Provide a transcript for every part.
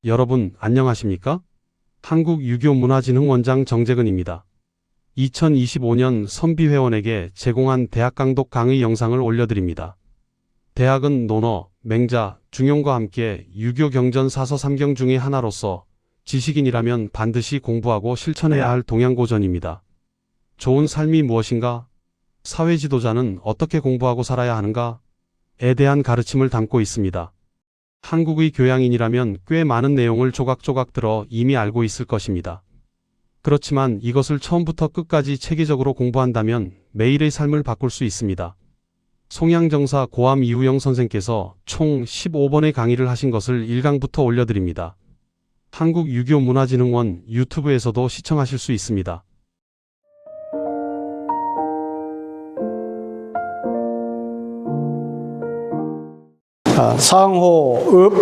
여러분 안녕하십니까? 한국유교문화진흥원장 정재근입니다. 2025년 선비회원에게 제공한 대학 강독 강의 영상을 올려드립니다. 대학은 논어, 맹자, 중용과 함께 유교 경전 사서 삼경 중의 하나로서 지식인이라면 반드시 공부하고 실천해야 할 동양고전입니다. 좋은 삶이 무엇인가? 사회 지도자는 어떻게 공부하고 살아야 하는가? 에 대한 가르침을 담고 있습니다. 한국의 교양인이라면 꽤 많은 내용을 조각조각 들어 이미 알고 있을 것입니다. 그렇지만 이것을 처음부터 끝까지 체계적으로 공부한다면 매일의 삶을 바꿀 수 있습니다. 송양정사 고암 이후영 선생께서 총 15번의 강의를 하신 것을 1강부터 올려드립니다. 한국유교문화진흥원 유튜브에서도 시청하실 수 있습니다. 상호읍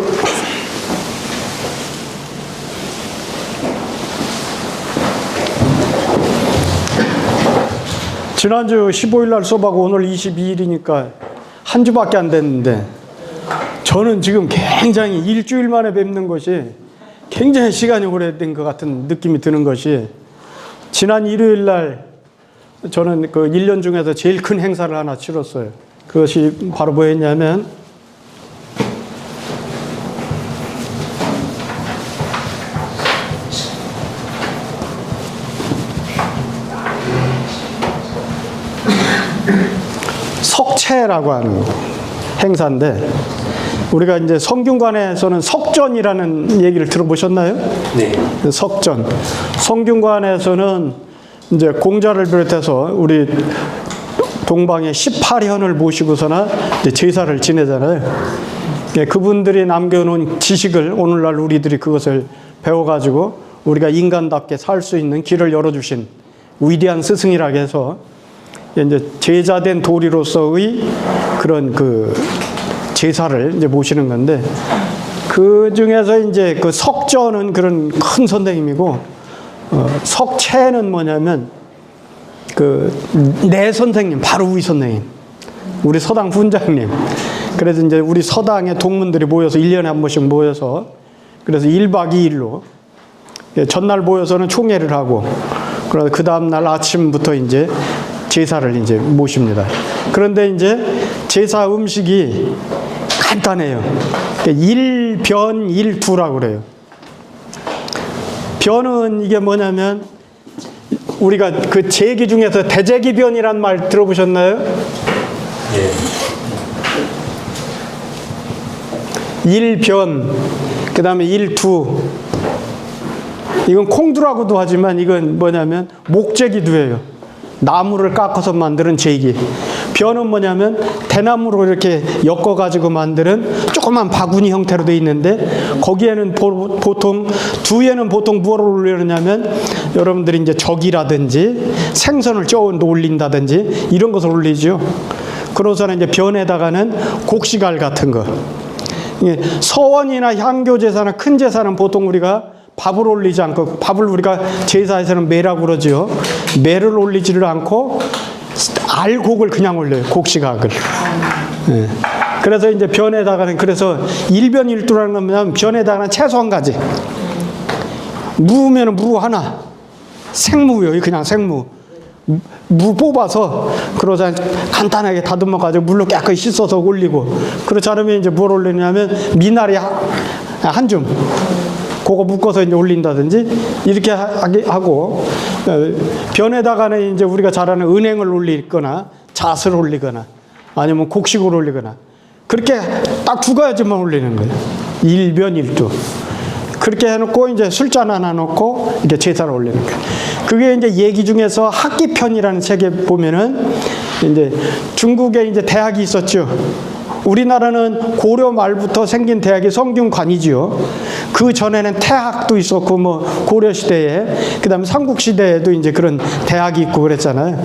지난주 15일날 수업하고 오늘 22일이니까 한 주밖에 안 됐는데 저는 지금 굉장히 일주일 만에 뵙는 것이 굉장히 시간이 오래된 것 같은 느낌이 드는 것이 지난 일요일날 저는 그 1년 중에서 제일 큰 행사를 하나 치렀어요. 그것이 바로 뭐였냐면 석체라고 하는 행사인데 우리가 이제 성균관에서는 석전이라는 얘기를 들어보셨나요? 네. 석전. 성균관에서는 이제 공자를 비롯해서 우리 동방의 18현을 모시고서나 이제 제사를 지내잖아요. 그분들이 남겨놓은 지식을 오늘날 우리들이 그것을 배워가지고 우리가 인간답게 살 수 있는 길을 열어주신 위대한 스승이라고 해서 이제 제자된 도리로서의 그런 그 제사를 이제 모시는 건데 그 중에서 이제 그 석전은 그런 큰 선생님이고 석체는 뭐냐면 그 내 선생님 바로 우리 선생님 우리 서당 훈장님 그래서 이제 우리 서당의 동문들이 모여서 1년에 한 번씩 모여서 그래서 1박 2일로 전날 모여서는 총회를 하고 그래서 그 다음날 아침부터 이제 제사를 이제 모십니다. 그런데 이제 제사 음식이 간단해요. 일변 일두라고 그래요. 변은 이게 뭐냐면 우리가 그 제기 중에서 대제기변이란 말 들어보셨나요? 예. 일변, 그 다음에 일두. 이건 콩두라고도 하지만 이건 뭐냐면 목제기두예요. 나무를 깎아서 만드는 제기. 변은 뭐냐면 대나무로 이렇게 엮어가지고 만드는 조그만 바구니 형태로 되어 있는데 거기에는 보통 두에는 보통 무엇을 올리느냐면 여러분들이 이제 적이라든지 생선을 쪄 올린다든지 이런 것을 올리죠. 그러서는 이제 변에다가는 곡식알 같은 거. 서원이나 향교제사나 큰 제사는 보통 우리가 밥을 올리지 않고 밥을 우리가 제사에서는 매라고 그러죠. 매를 올리지를 않고 알곡을 그냥 올려요. 곡식악을. 네. 그래서 이제 변에다가는 그래서 일변일두라는 건 뭐냐면 변에다가는 채소 한 가지. 무면은 무 하나. 생무요. 그냥 생무. 무 뽑아서 그러자 간단하게 다듬어 가지고 물로 깨끗이 씻어서 올리고 그렇지 않으면 이제 뭘 올리냐면 미나리 한 줌. 그거 묶어서 이제 올린다든지 이렇게 하고 변에다가는 이제 우리가 잘 아는 은행을 올리거나 잣을 올리거나 아니면 곡식을 올리거나 그렇게 딱 두 가지만 올리는 거예요. 일변일두. 그렇게 해놓고 이제 술잔 하나 놓고 이렇게 제사를 올리는 거예요. 그게 이제 얘기 중에서 학기편이라는 책에 보면은 이제 중국에 이제 대학이 있었죠. 우리나라는 고려 말부터 생긴 대학이 성균관이지요. 그 전에는 태학도 있었고 뭐 고려 시대에 그다음에 삼국 시대에도 이제 그런 대학이 있고 그랬잖아요.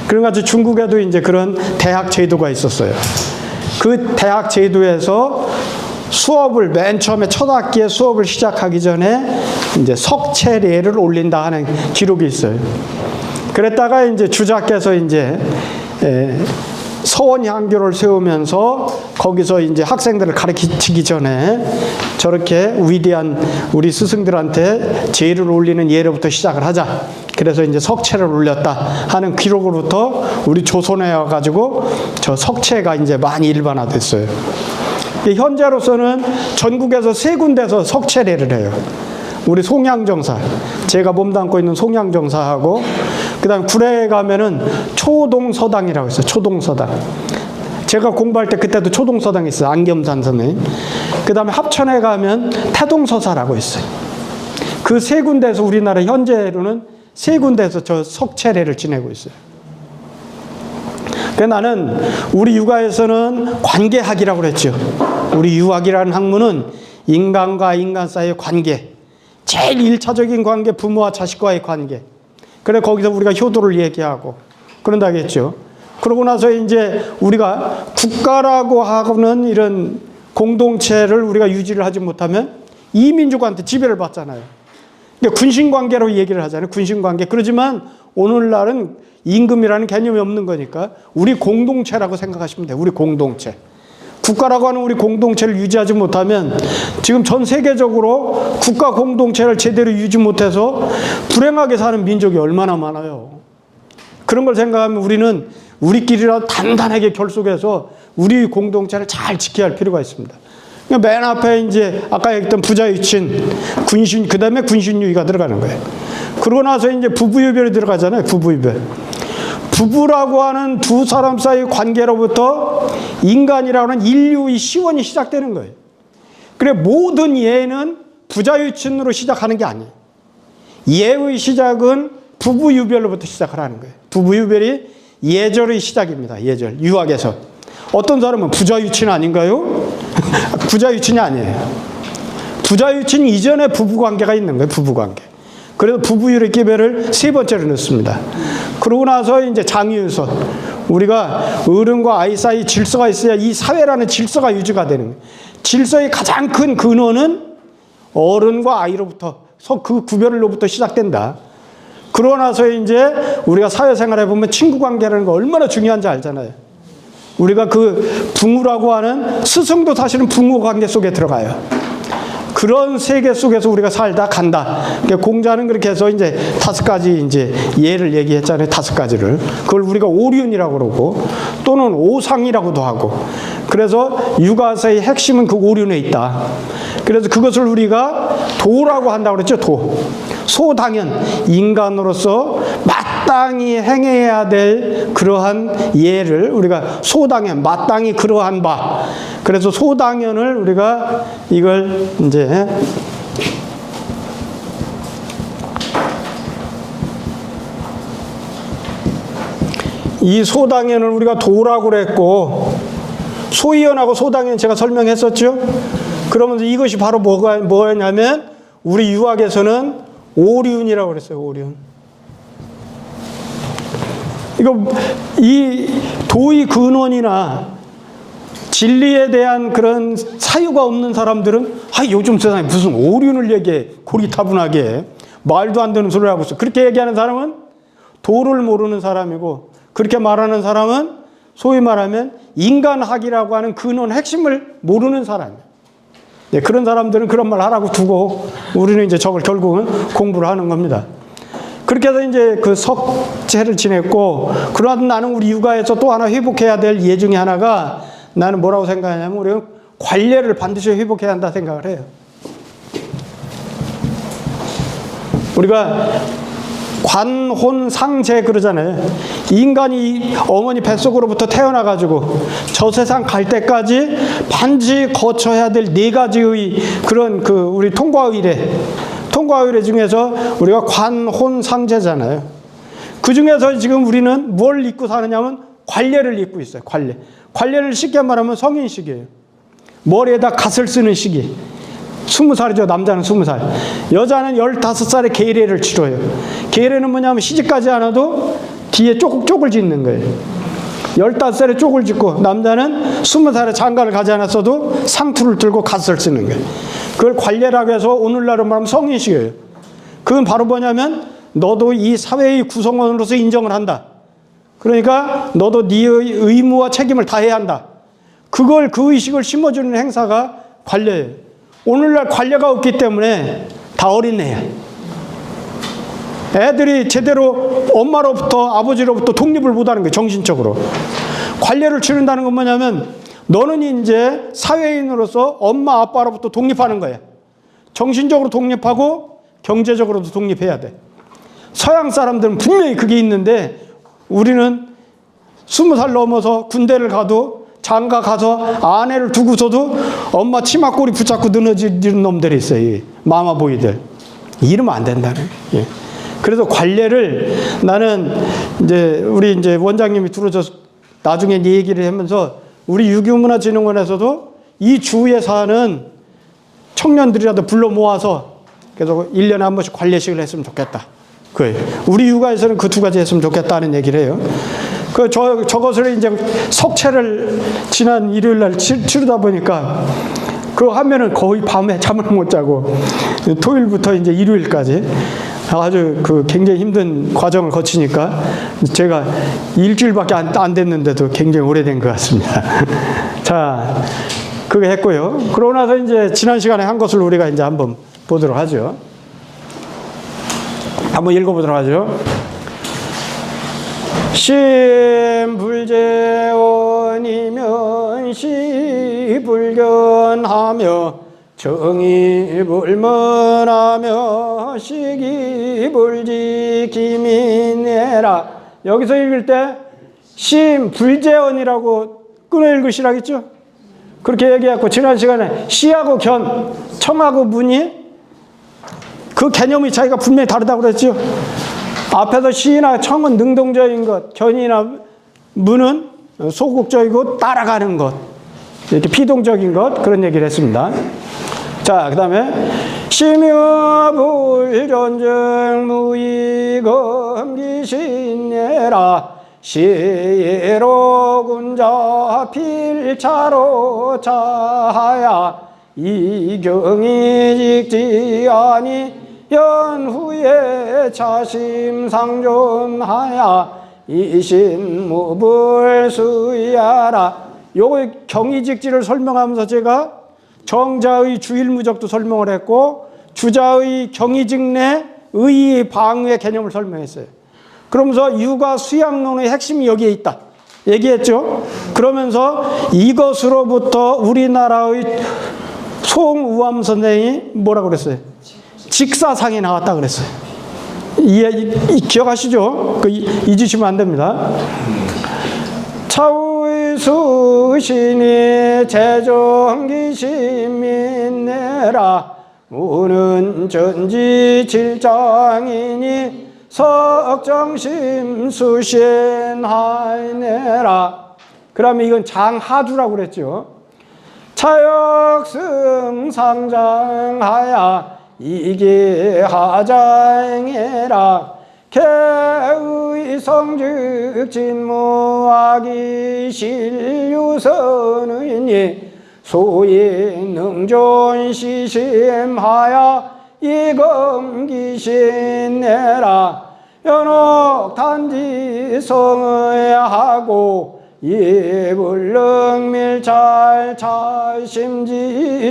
그래가지고 중국에도 이제 그런 대학 제도가 있었어요. 그 대학 제도에서 수업을 맨 처음에 첫 학기에 수업을 시작하기 전에 이제 석체례를 올린다 하는 기록이 있어요. 그랬다가 이제 주자께서 이제 서원향교를 세우면서 거기서 이제 학생들을 가르치기 전에 저렇게 위대한 우리 스승들한테 제의를 올리는 예로부터 시작을 하자. 그래서 이제 석체를 올렸다 하는 기록으로부터 우리 조선에 와가지고 저 석체가 이제 많이 일반화됐어요. 현재로서는 전국에서 3군데서 석체례를 해요. 우리 송양정사, 제가 몸담고 있는 송양정사하고, 그 다음에 구례에 가면은 초동서당이라고 있어요. 초동서당. 제가 공부할 때 그때도 초동서당이 있어요. 안겸산 선생님. 그 다음에 합천에 가면 태동서사라고 있어요. 그 3군데에서 우리나라 현재로는 3군데에서 저 석체례를 지내고 있어요. 그래서 나는 우리 육아에서는 관계학이라고 그랬죠. 우리 유학이라는 학문은 인간과 인간 사이의 관계, 제일 1차적인 관계, 부모와 자식과의 관계. 그래 거기서 우리가 효도를 얘기하고 그런다겠죠. 그러고 나서 이제 우리가 국가라고 하는 이런 공동체를 우리가 유지를 하지 못하면 이민족한테 지배를 받잖아요. 그러니까 군신관계로 얘기를 하잖아요. 군신관계. 그러지만 오늘날은 임금이라는 개념이 없는 거니까 우리 공동체라고 생각하시면 돼요. 우리 공동체. 국가라고 하는 우리 공동체를 유지하지 못하면 지금 전 세계적으로 국가 공동체를 제대로 유지 못해서 불행하게 사는 민족이 얼마나 많아요. 그런 걸 생각하면 우리는 우리끼리라도 단단하게 결속해서 우리 공동체를 잘 지켜야 할 필요가 있습니다. 맨 앞에 이제 아까 얘기했던 부자유친, 군신, 그 다음에 군신유의가 들어가는 거예요. 그러고 나서 이제 부부유별이 들어가잖아요. 부부유별. 부부라고 하는 두 사람 사이의 관계로부터 인간이라고 하는 인류의 시원이 시작되는 거예요. 그래 모든 예는 부자유친으로 시작하는 게 아니에요. 예의 시작은 부부유별로부터 시작을 하는 거예요. 부부유별이 예절의 시작입니다. 예절, 유학에서. 어떤 사람은 부자유친 아닌가요? 부자유친이 아니에요. 부자유친 이전에 부부관계가 있는 거예요. 부부관계. 그래서 부부율의 기별을 3번째로 넣습니다. 그러고 나서 이제 장유유서. 우리가 어른과 아이 사이 질서가 있어야 이 사회라는 질서가 유지가 되는 거예요. 질서의 가장 큰 근원은 어른과 아이로부터, 그 구별로부터 시작된다. 그러고 나서 이제 우리가 사회생활에 보면 친구 관계라는 거 얼마나 중요한지 알잖아요. 우리가 그 붕우라고 하는 스승도 사실은 붕우 관계 속에 들어가요. 그런 세계 속에서 우리가 살다 간다. 그러니까 공자는 그렇게 해서 이제 5가지 이제 예를 얘기했잖아요. 5가지를. 그걸 우리가 오륜이라고 그러고 또는 오상이라고도 하고. 그래서 육아사의 핵심은 그 오륜에 있다. 그래서 그것을 우리가 도라고 한다고 그랬죠. 도. 소당연, 인간으로서 마땅히 행해야 될 그러한 예를 우리가 소당연, 마땅히 그러한 바. 그래서 소당연을 우리가 이걸 이제 이 소당연을 우리가 도라고 그랬고, 소이연하고 소당연 제가 설명했었죠. 그러면서 이것이 바로 뭐였냐면 우리 유학에서는 오륜이라고 그랬어요. 오륜. 이 도의 근원이나 진리에 대한 그런 사유가 없는 사람들은 요즘 세상에 무슨 오륜을 얘기해. 고리타분하게 말도 안 되는 소리를 하고 있어. 그렇게 얘기하는 사람은 도를 모르는 사람이고, 그렇게 말하는 사람은 소위 말하면 인간학이라고 하는 근원 핵심을 모르는 사람이에요. 네, 그런 사람들은 그런 말 하라고 두고 우리는 이제 저걸 결국은 공부를 하는 겁니다. 그렇게 해서 이제 그 석체를 지냈고, 그러나 나는 우리 육아에서 또 하나 회복해야 될 예 중에 하나가, 나는 뭐라고 생각하냐면 우리는 관례를 반드시 회복해야 한다 생각을 해요. 우리가 관혼상제 그러잖아요. 인간이 어머니 뱃속으로부터 태어나가지고 저 세상 갈 때까지 반드시 거쳐야 될 4가지의 그런 우리 통과의례 중에서 우리가 관혼상제잖아요. 그 중에서 지금 우리는 뭘 잊고 사느냐면 관례를 잊고 있어요. 관례를 쉽게 말하면 성인식이에요. 머리에다 갓을 쓰는 시기. 20살이죠. 남자는 20살. 여자는 15살에 계례를 치러요. 계례는 뭐냐면 시집가지 않아도 뒤에 쪽을 짓는 거예요. 15살에 쪽을 짓고, 남자는 20살에 장가를 가지 않았어도 상투를 들고 갓을 쓰는 거예요. 그걸 관례라고 해서 오늘날로 말하면 성인식이에요. 그건 바로 뭐냐면 너도 이 사회의 구성원으로서 인정을 한다. 그러니까 너도 네 의무와 책임을 다해야 한다. 그걸 그 의식을 심어주는 행사가 관례예요. 오늘날 관례가 없기 때문에 다 어린애야. 애들이 제대로 엄마로부터 아버지로부터 독립을 못하는 거예요. 정신적으로. 관례를 치른다는 건 뭐냐면 너는 이제 사회인으로서 엄마 아빠로부터 독립하는 거야. 정신적으로 독립하고 경제적으로도 독립해야 돼. 서양 사람들은 분명히 그게 있는데 우리는 20살 넘어서 군대를 가도 장가 가서 아내를 두고서도 엄마 치마꼬리 붙잡고 늘어지는 놈들이 있어요. 마마보이들. 이러면 안 된다는. 예. 그래서 관례를 나는 이제 우리 이제 원장님이 들어줘서 나중에 이 얘기를 하면서 우리 유교문화진흥원에서도 이 주위에 사는 청년들이라도 불러 모아서 그래서 1년에 한 번씩 관례식을 했으면 좋겠다. 그거예요. 우리 육아에서는 그 두 가지 했으면 좋겠다는 얘기를 해요. 저것을 이제 석체를 지난 일요일 날 치르다 보니까 그거 하면은 거의 밤에 잠을 못 자고 토요일부터 이제 일요일까지 아주 그 굉장히 힘든 과정을 거치니까 제가 일주일밖에 안 됐는데도 굉장히 오래된 것 같습니다. 자, 그거 했고요. 그러고 나서 이제 지난 시간에 한 것을 우리가 이제 한번 보도록 하죠. 한번 읽어보도록 하죠. 신불재원이면 시불견하며 정의불문하며 시기불지기민해라. 여기서 읽을 때 신불재원이라고 끊어 읽으시라겠죠? 그렇게 얘기했고 지난 시간에 시하고 견, 청하고 문이 그 개념의 차이가 분명히 다르다고 그랬죠? 앞에서 시나 청은 능동적인 것, 견이나 문은 소극적이고 따라가는 것, 이렇게 피동적인 것, 그런 얘기를 했습니다. 자, 그 다음에 심여불전정 무의검기신예라 시예로 군자 필차로 차하야 이경이 직지 아니 연후에 자심상존하야 이신무불수야라. 요거 경이직지를 설명하면서 제가 정자의 주일무적도 설명을 했고 주자의 경이직내 의의 방의 개념을 설명했어요. 그러면서 육아 수양론의 핵심이 여기에 있다 얘기했죠. 그러면서 이것으로부터 우리나라의 송우암 선생이 뭐라고 그랬어요? 직사상이 나왔다 그랬어요. 기억하시죠? 잊으시면 안 됩니다. 차후의 수신이 재정기시민내라 우는 전지칠장이니 석정심 수신하이내라. 그러면 이건 장하두라고 그랬죠. 차역승상장하야 이기하장해라 개의 성즉진무하기 실유선의니 소인능존시심하야 이검기신내라 연옥단지성의하고 이불능밀찰 차심지존부즉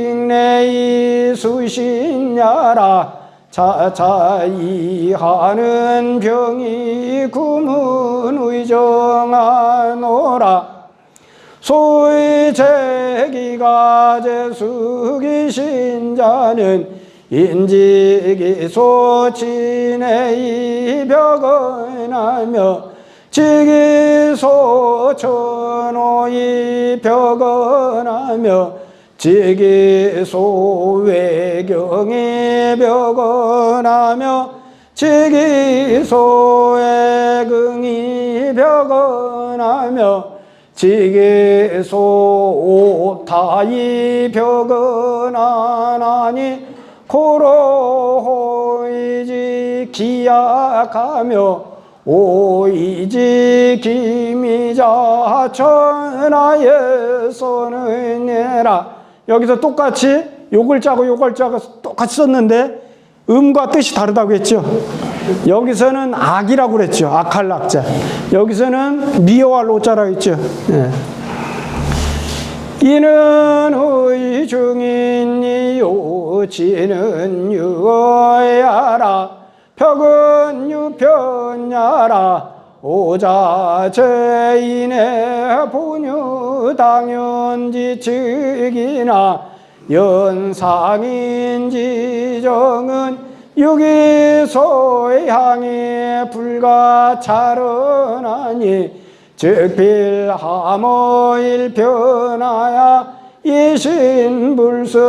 우무이직내이 수신야라 차차이하는 병이 구문의정하노라 소의제기가 제수기신자는 인지기소친의 벽은하며 지기소천호의 벽은하며 지기소외경의 벽은하며 지기소외경의 벽은하며 지기소오타의 벽은하나니 고로호이지 기약하며 오이지 기미자 천하의 손은 예라. 여기서 똑같이 요 글자고 요 글자가 똑같이 썼는데 음과 뜻이 다르다고 했죠. 여기서는 악이라고 그랬죠. 악할 악자. 여기서는 미워할 오자라고 했죠. 예. 이는 의 중인이요 지는 유어야라 벽은 유편야라 오자 죄인의 본유 당연지 측이나 연상인지 정은 유기소향이 불가차르나니 즉필하모일 변하야 이신불서라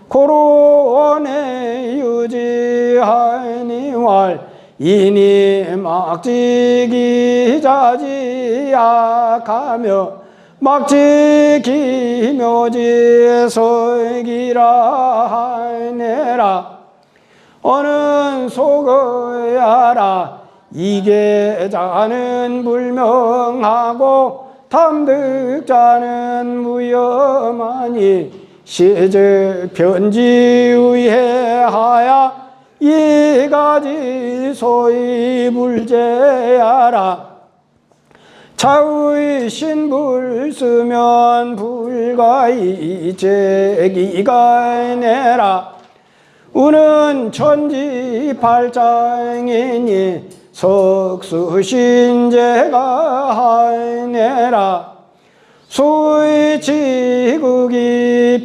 고로원에 유지하니왈 이니 막지기 자지약하며 막지기 묘지 설기라 하네라 어는 속어야라 이계자는 불명하고 탐득자는 무염하니 시즉 편지의해하야 이가지 소위 불제야라 차의 신불 쓰면 불가이 제기가 내라 우는 천지 팔장이니 석수신제가 하내라 수의 지국이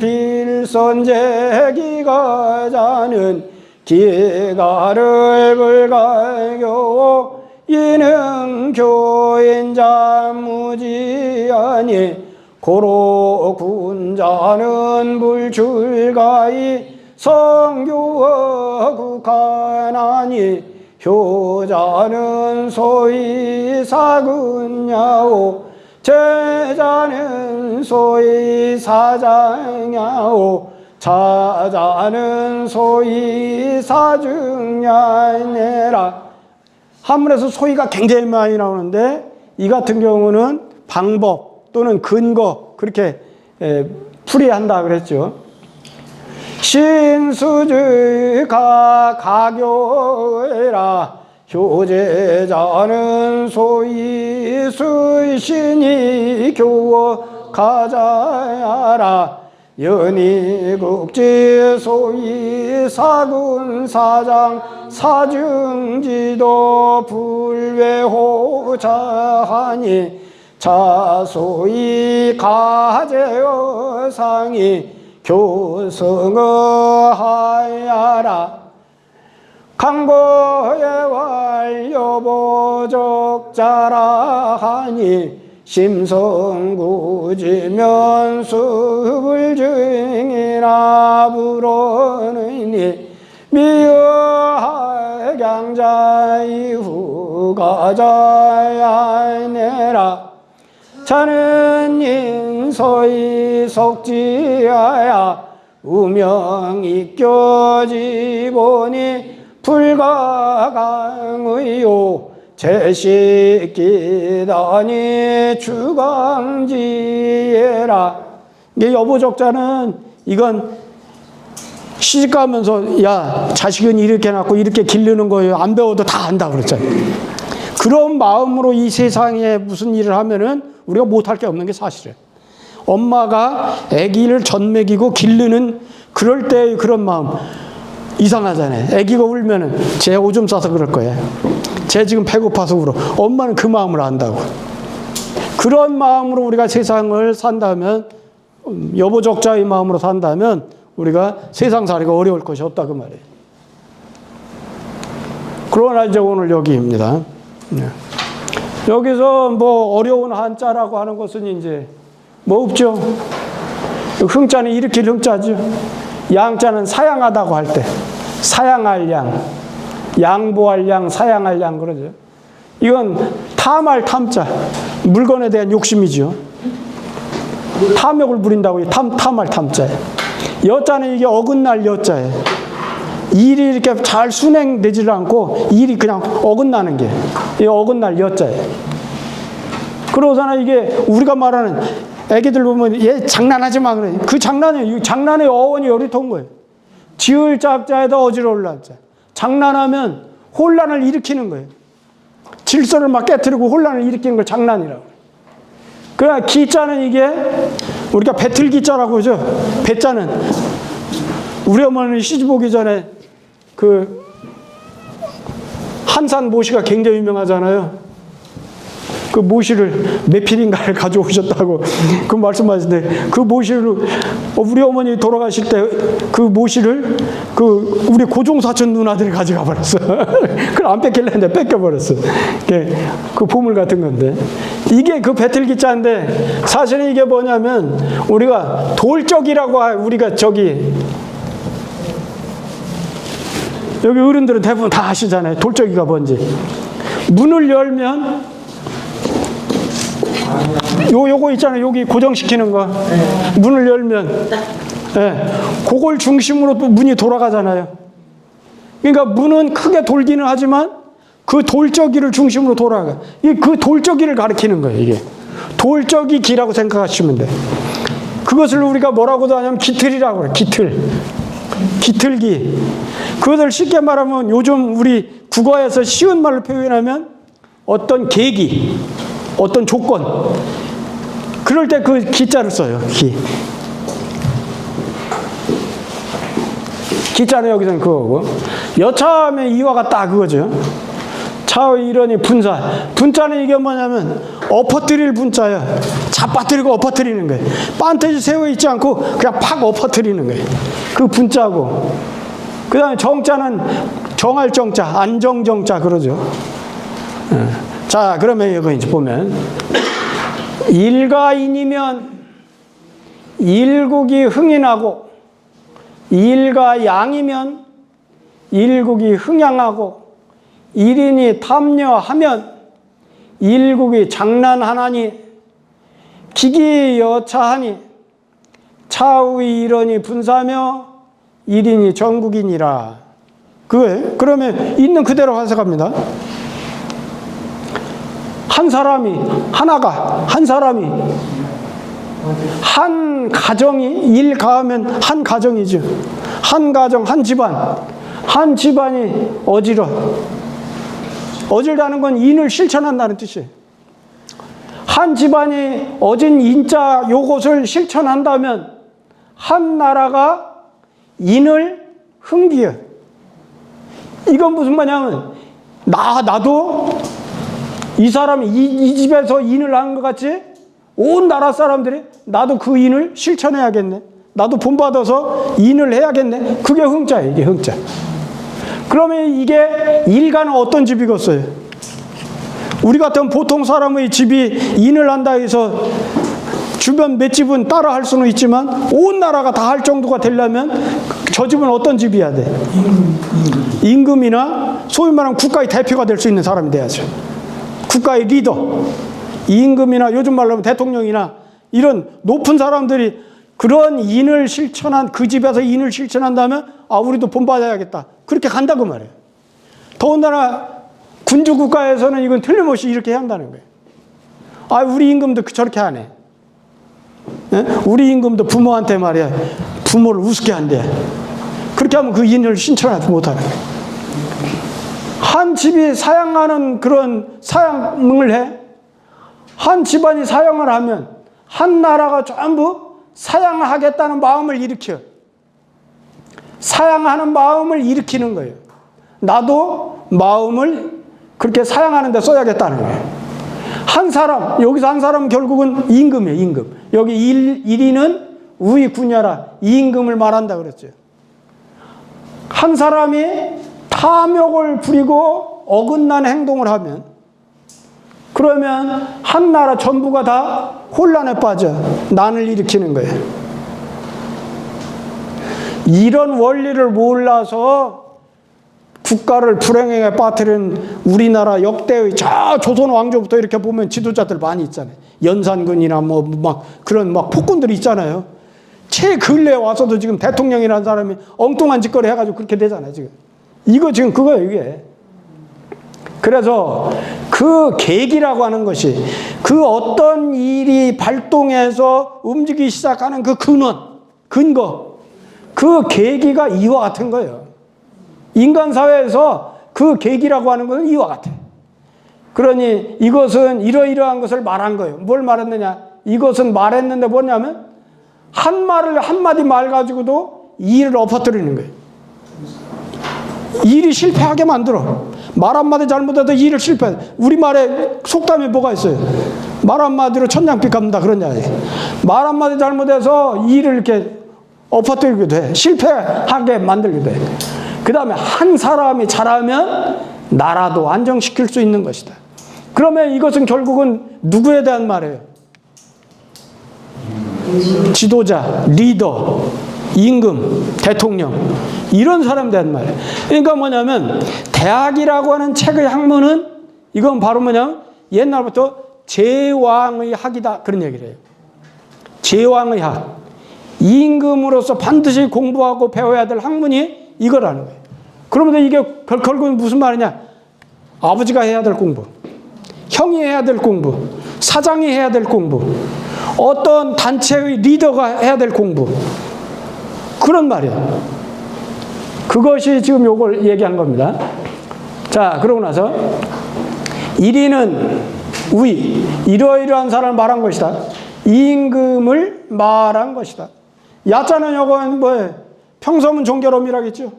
필선제기가 자는 기가를 불가교 이는 교인자 무지하니 고로 군자는 불출가이 성교와 국한하니 효자는 소위 사근야오 제자는 소위 사장야오 자자는 소위 사중야내라 한문에서 소위가 굉장히 많이 나오는데 이 같은 경우는 방법 또는 근거 그렇게 풀이한다 그랬죠. 신수주가 가교라 효제자는 소위 수신이 교워 가자야라 연희국지 소위 사군사장 사중지도 불외호자하니 자소위 가제어상이 교성어하야라 강고의 완료보적자라 하니 심성구지면 수불증이나 불어느니 미어하경자 이후가자야내라 자는 인소이 속지하야 우명이 껴지보니 불가강의요 제식기다니 주강지해라. 이게 여보적자는 이건 시집가면서 야 자식은 이렇게 낳고 이렇게 기르는 거예요. 안 배워도 다 안다 그랬잖아요. 그런 마음으로 이 세상에 무슨 일을 하면은 우리가 못할 게 없는 게 사실이에요. 엄마가 아기를 젖먹이고 기르는 그럴 때의 그런 마음 이상하잖아요. 아기가 울면은 쟤 오줌 싸서 그럴 거예요. 쟤 지금 배고파서 울어. 엄마는 그 마음을 안다고. 그런 마음으로 우리가 세상을 산다면 여보적자의 마음으로 산다면 우리가 세상 살이가 어려울 것이 없다 그 말이에요. 그러나 이제 오늘 여기입니다. 여기서 뭐 어려운 한자라고 하는 것은 이제 뭐 없죠. 흥자는 이렇게 흥자죠. 양자는 사양하다고 할 때 사양할 양, 양보할 양, 사양할 양 그러죠. 이건 탐할 탐자, 물건에 대한 욕심이죠. 탐욕을 부린다고 탐할 탐자예요. 여자는 이게 어긋날 여자예요. 일이 이렇게 잘 순행되지를 않고 일이 그냥 어긋나는 게 이 어긋날 여자예요. 그러잖아. 이게 우리가 말하는 애기들 보면 얘 장난하지 마 그래. 그 장난의 어원이 어리통인 거예요. 지을 짝자에다 어지러울 날자. 장난하면 혼란을 일으키는 거예요. 질서를 막 깨뜨리고 혼란을 일으키는 걸 장난이라고. 그러나 기자는 이게 우리가 배틀 기자라고 하죠. 배자는 우리 어머니 시집 오기 전에 그 한산 모시가 굉장히 유명하잖아요. 그 모시를 몇 필인가를 가져오셨다고 그 말씀하시는데, 그 모시를 우리 어머니 돌아가실 때 그 모시를 그 우리 고종사촌 누나들이 가져가 버렸어. 그걸 안 뺏길래 했는데 뺏겨버렸어. 그 보물 같은 건데, 이게 그 배틀 기자인데, 사실은 이게 뭐냐면 우리가 돌적이라고 우리가 저기 여기 어른들은 대부분 다 아시잖아요. 돌적이가 뭔지. 문을 열면 요거 있잖아요. 여기 고정시키는 거. 문을 열면 그걸 중심으로 또 문이 돌아가잖아요. 그러니까 문은 크게 돌기는 하지만 그 돌적이를 중심으로 돌아가. 그 돌적이를 가리키는 거예요. 이게 돌적이 기라고 생각하시면 돼. 그것을 우리가 뭐라고도 하냐면 기틀이라고 그래. 기틀기. 그것을 쉽게 말하면 요즘 우리 국어에서 쉬운 말로 표현하면 어떤 계기, 어떤 조건, 그럴 때 그 기자를 써요. 기자는 여기서는 그거고, 여차하면 이와 같다 그거죠. 차의 일원이 분자는 이게 뭐냐면 엎어뜨릴 분자야. 잡아뜨리고 엎어뜨리는 거예요. 반드시 세워 있지 않고 그냥 팍 엎어뜨리는 거예요. 그 분자고, 그 다음에 정자는 정할 정자, 안정정자 그러죠. 자, 그러면 이거 이제 보면 일가인이면 일국이 흥인하고, 일가양이면 일국이 흥양하고, 일인이 탐려하면 일국이 장난하나니, 기기여차하니 차의 일원이 분사며 일인이 전국이니라. 그거예요. 그러면 있는 그대로 해석합니다. 한 사람이 한 가정이 일 가하면 한 가정이죠. 한 가정, 한 집안이 어질다는 건 인을 실천한다는 뜻이에요. 한 집안이 어진 인자 요것을 실천한다면 한 나라가 인을 흥기해. 이건 무슨 말이냐면 나도 이 사람이 이 집에서 인을 하는 것 같이 온 나라 사람들이 나도 그 인을 실천해야겠네. 나도 본받아서 인을 해야겠네. 그게 흥자예요. 이게 흥자. 그러면 이게 일가는 어떤 집이겠어요? 우리 같은 보통 사람의 집이 인을 한다 해서 주변 몇 집은 따라 할 수는 있지만 온 나라가 다 할 정도가 되려면 저 집은 어떤 집이어야 돼? 임금이나 소위 말하면 국가의 대표가 될 수 있는 사람이 돼야죠. 국가의 리더, 임금이나 요즘 말로 하면 대통령이나 이런 높은 사람들이 그런 인을 실천한, 그 집에서 인을 실천한다면 우리도 본받아야겠다. 그렇게 간다고 말해요. 더군다나 군주국가에서는 이건 틀림없이 이렇게 해야 한다는 거예요. 우리 임금도 저렇게 하네. 우리 임금도 부모한테 말이야, 부모를 우습게 한대. 그렇게 하면 그 인을 실천하지 못하는 거예요. 한 집이 사양하는 그런 사양을 해. 한 집안이 사양을 하면 한 나라가 전부 사양하겠다는 마음을 일으켜. 사양하는 마음을 일으키는 거예요. 나도 마음을 그렇게 사양하는 데 써야겠다는 거예요. 한 사람, 여기서 한 사람은 결국은 임금이에요. 임금. 여기 일인은 우의 군야라 임금을 말한다 그랬죠. 한 사람이 탐욕을 부리고 어긋난 행동을 하면, 그러면 한 나라 전부가 다 혼란에 빠져 난을 일으키는 거예요. 이런 원리를 몰라서 국가를 불행에 빠뜨린 우리나라 역대의 저 조선 왕조부터 이렇게 보면 지도자들 많이 있잖아요. 연산군이나 막 그런 폭군들이 있잖아요. 최근래에 와서도 지금 대통령이라는 사람이 엉뚱한 짓거리 해가지고 그렇게 되잖아요. 이거 지금 그거예요, 이게. 그래서 그 계기라고 하는 것이 그 어떤 일이 발동해서 움직이기 시작하는 그 근거, 그 계기가 이와 같은 거예요. 인간 사회에서 그 계기라고 하는 것은 이와 같아. 그러니 이것은 이러이러한 것을 말한 거예요. 뭘 말했느냐? 이것은 말했는데 뭐냐면 한 말을 한마디 말 가지고도 일을 엎어뜨리는 거예요. 일이 실패하게 만들어. 말 한마디 잘못해도 일을 실패해. 우리말에 속담이 뭐가 있어요? 말 한마디로 천냥빚 갚는다 그런 이야기. 말 한마디 잘못해서 일을 이렇게 엎어뜨리기도 해. 실패하게 만들기도 해. 그 다음에 한 사람이 잘하면 나라도 안정시킬 수 있는 것이다. 그러면 이것은 결국은 누구에 대한 말이에요? 지도자, 리더, 임금, 대통령 이런 사람에 대한 말이에요. 그러니까 뭐냐면 대학이라고 하는 책의 학문은 이건 바로 뭐냐면 옛날부터 제왕의 학이다 그런 얘기를 해요. 제왕의 학. 임금으로서 반드시 공부하고 배워야 될 학문이 이거라는 거예요. 그러면 이게 결국은 무슨 말이냐? 아버지가 해야 될 공부, 형이 해야 될 공부, 사장이 해야 될 공부, 어떤 단체의 리더가 해야 될 공부 그런 말이에요. 그것이 지금 요걸 얘기한 겁니다. 자, 그러고 나서 1위는 우위, 이러이러한 사람을 말한 것이다. 임금을 말한 것이다. 야자는 요건 뭐예요? 평소문 종결음이라겠죠.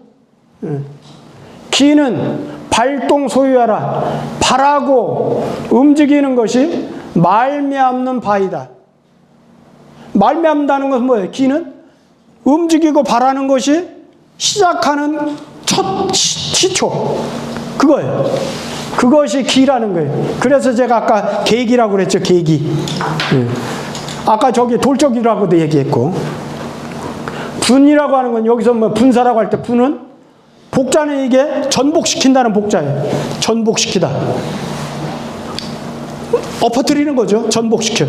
기는 발동 소유하라. 바라고 움직이는 것이 말미암는 바이다. 말미암다는 것은 뭐예요? 기는 움직이고 바라는 것이 시작하는 첫 시초. 그거예요. 그것이 기라는 거예요. 그래서 제가 아까 계기라고 그랬죠. 계기. 아까 저기 돌적이라고도 얘기했고. 분이라고 하는 건 여기서 뭐 분사라고 할 때 분은 복자는 이게 전복시킨다는 복자예요. 전복시키다. 엎어뜨리는 거죠. 전복시켜.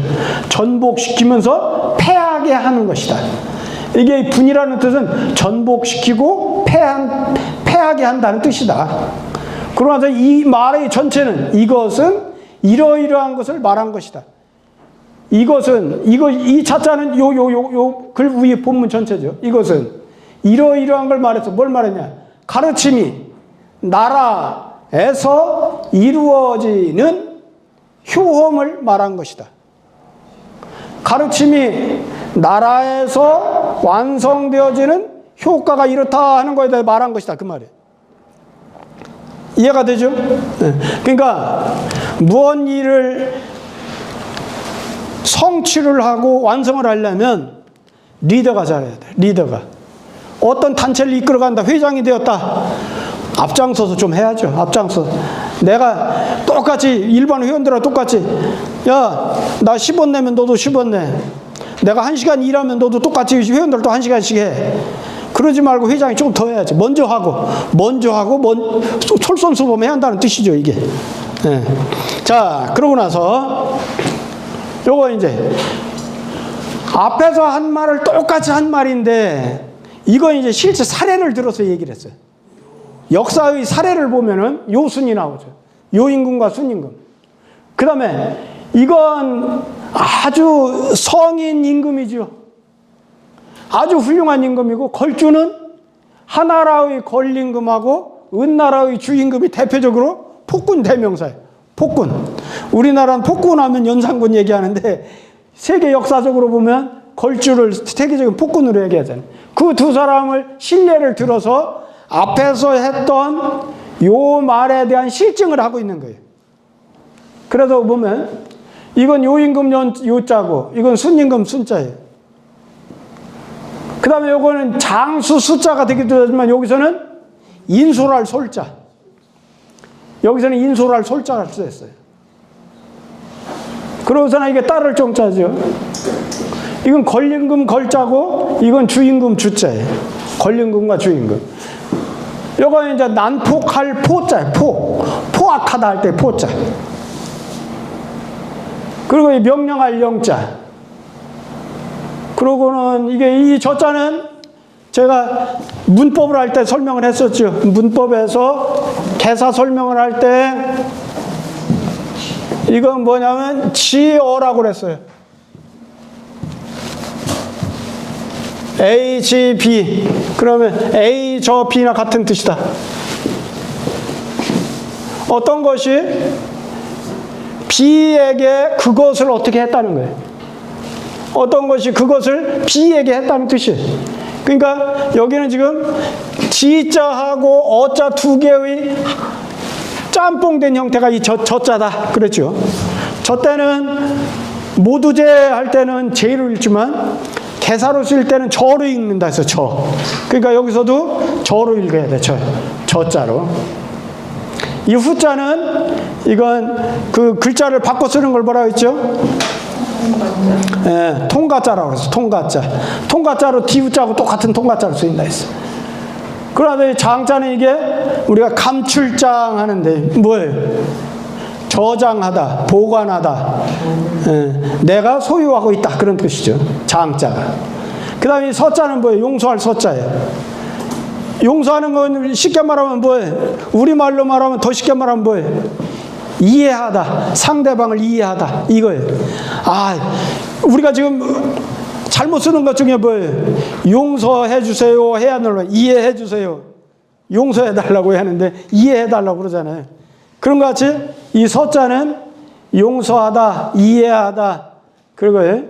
전복시키면서 패하게 하는 것이다. 이게 분이라는 뜻은 전복시키고 패하게 한다는 뜻이다. 그러면서 이 말의 전체는 이것은 이러이러한 것을 말한 것이다. 이것은 이 차자는 요 글 위에 본문 전체죠. 이것은 이러이러한 걸 말해서 뭘 말했냐? 가르침이 나라에서 이루어지는 효험을 말한 것이다. 가르침이 나라에서 완성되어지는 효과가 이렇다 하는 거에 대해 말한 것이다. 그 말이에요. 이해가 되죠? 네. 그러니까 무언 일을 성취를 하고 완성을 하려면 리더가 잘해야 돼. 리더가. 어떤 단체를 이끌어간다. 회장이 되었다. 앞장서서 좀 해야죠. 앞장서. 내가 똑같이 일반 회원들하고 똑같이 야, 나 10원 내면 너도 10원 내. 내가 1시간 일하면 너도 똑같이 회원들도 1시간씩 해. 그러지 말고 회장이 좀 더 해야지. 먼저 하고 솔선수범해야 한다는 뜻이죠. 이게. 네. 자, 그러고 나서 요거 이제 앞에서 한 말을 똑같이 한 말인데 이거 이제 실제 사례를 들어서 얘기를 했어요. 역사의 사례를 보면은 요순이 나오죠. 요임금과 순임금. 그 다음에 이건 아주 성인 임금이죠. 아주 훌륭한 임금이고 걸주는 하나라의 걸임금하고 은나라의 주임금이 대표적으로 폭군 대명사예요. 폭군. 우리나라는 폭군하면 연산군 얘기하는데 세계 역사적으로 보면 걸주를 세계적인 폭군으로 얘기하잖아요. 그 두 사람을 신뢰를 들어서 앞에서 했던 요 말에 대한 실증을 하고 있는 거예요. 그래서 보면 이건 요임금 요자고 이건 순임금 순자예요. 그 다음에 요거는 장수 숫자가 되기도 하지만 여기서는 인솔할 솔자. 여기서는 인솔할 솔자가 쓰였어요. 그러고서는 이게 따를 정자죠. 이건 걸임금 걸자고 이건 주임금 주자예요. 걸임금과 주임금. 요거 이제 난폭할 포자예요. 포악하다 할 때 포자. 그리고 이 명령할 영자. 그러고는 이게 이 저자는 제가 문법을 할 때 설명을 했었죠. 문법에서 개사 설명을 할 때 이건 뭐냐면 지어라고 그랬어요. HB. 그러면 A 저 B나 같은 뜻이다. 어떤 것이 B에게 그것을 어떻게 했다는 거예요. 어떤 것이 그것을 B에게 했다는 뜻이에요. 그러니까 여기는 지금 지자하고 어자 두 개의 짬뽕된 형태가 이 저자다. 그랬죠. 저 때는 모두제 할 때는 제로 읽지만 개사로 쓸 때는 저로 읽는다 해서 저. 그러니까 여기서도 저로 읽어야 돼. 저자로. 이 후자는 이건 그 글자를 바꿔 쓰는 걸 뭐라고 했죠? 예, 통가자라고 해서 통가자. 통가자로 디우자하고 똑같은 통가자로 쓰인다 했어. 그러나 장자는 이게 우리가 감출장 하는데 뭐예요? 저장하다, 보관하다. 예, 내가 소유하고 있다. 그런 뜻이죠. 장자가. 그 다음에 서자는 뭐예요? 용서할 서자예요. 용서하는 건 쉽게 말하면 뭐예요? 우리말로 말하면 더 쉽게 말하면 뭐예요? 이해하다. 상대방을 이해하다. 이거예요. 아, 우리가 지금 잘못 쓰는 것 중에 뭐예요? 용서해 주세요 해야 하는 이해해 주세요. 용서해 달라고 하는데 이해해 달라고 그러잖아요. 그런 것 같이 이 서자는 용서하다, 이해하다 그거예요.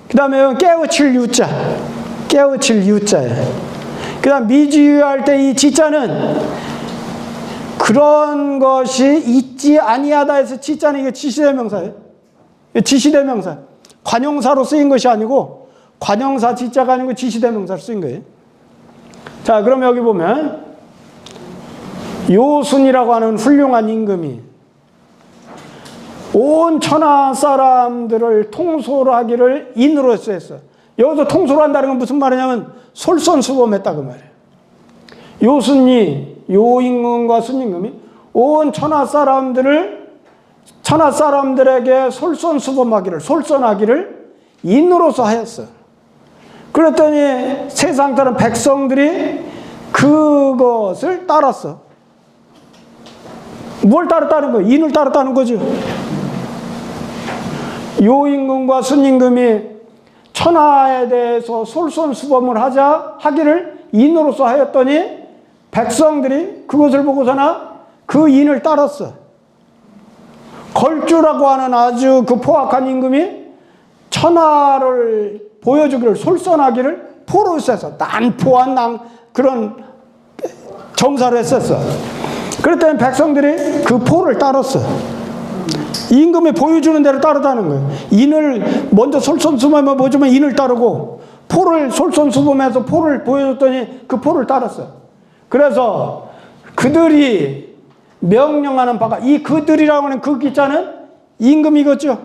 그 다음에 깨우칠 유자. 깨우칠 유자예요. 그 다음 미지유할 때 이 지자는 그런 것이 있지 아니하다 해서 지자는 이게 지시대명사예요. 지시대명사. 관용사로 쓰인 것이 아니고 관용사 지자가 아니고 지시대명사로 쓰인 거예요. 자, 그럼 여기 보면 요순이라고 하는 훌륭한 임금이 온 천하 사람들을 통솔하기를 인으로 했어. 여기서 통솔한다는 건 무슨 말이냐면 솔선수범했다 그 말이에요. 요순이 요임금과 순임금이 온 천하 사람들에게 솔선수범하기를 솔선하기를 인으로서 하였어. 그랬더니 세상 다른 백성들이 그것을 따랐어. 뭘 따랐다는 거예요? 인을 따랐다는 거죠. 요임금과 순임금이 천하에 대해서 솔선수범을 하기를 인으로서 하였더니 백성들이 그것을 보고서나 그 인을 따랐어. 걸주라고 하는 아주 그 포악한 임금이 천하를 보여주기를 솔선하기를 포로 했어. 난포한 그런 정사를 했었어. 그랬더니 백성들이 그 포를 따랐어. 임금이 보여주는 대로 따르다는 거예요. 인을 먼저 솔선수범해 보여주면 인을 따르고 포를 솔선수범해서 포를 보여줬더니 그 포를 따랐어. 그래서 그들이 명령하는 바가 이 그들이라고 하는 그 기자는 임금이겠죠.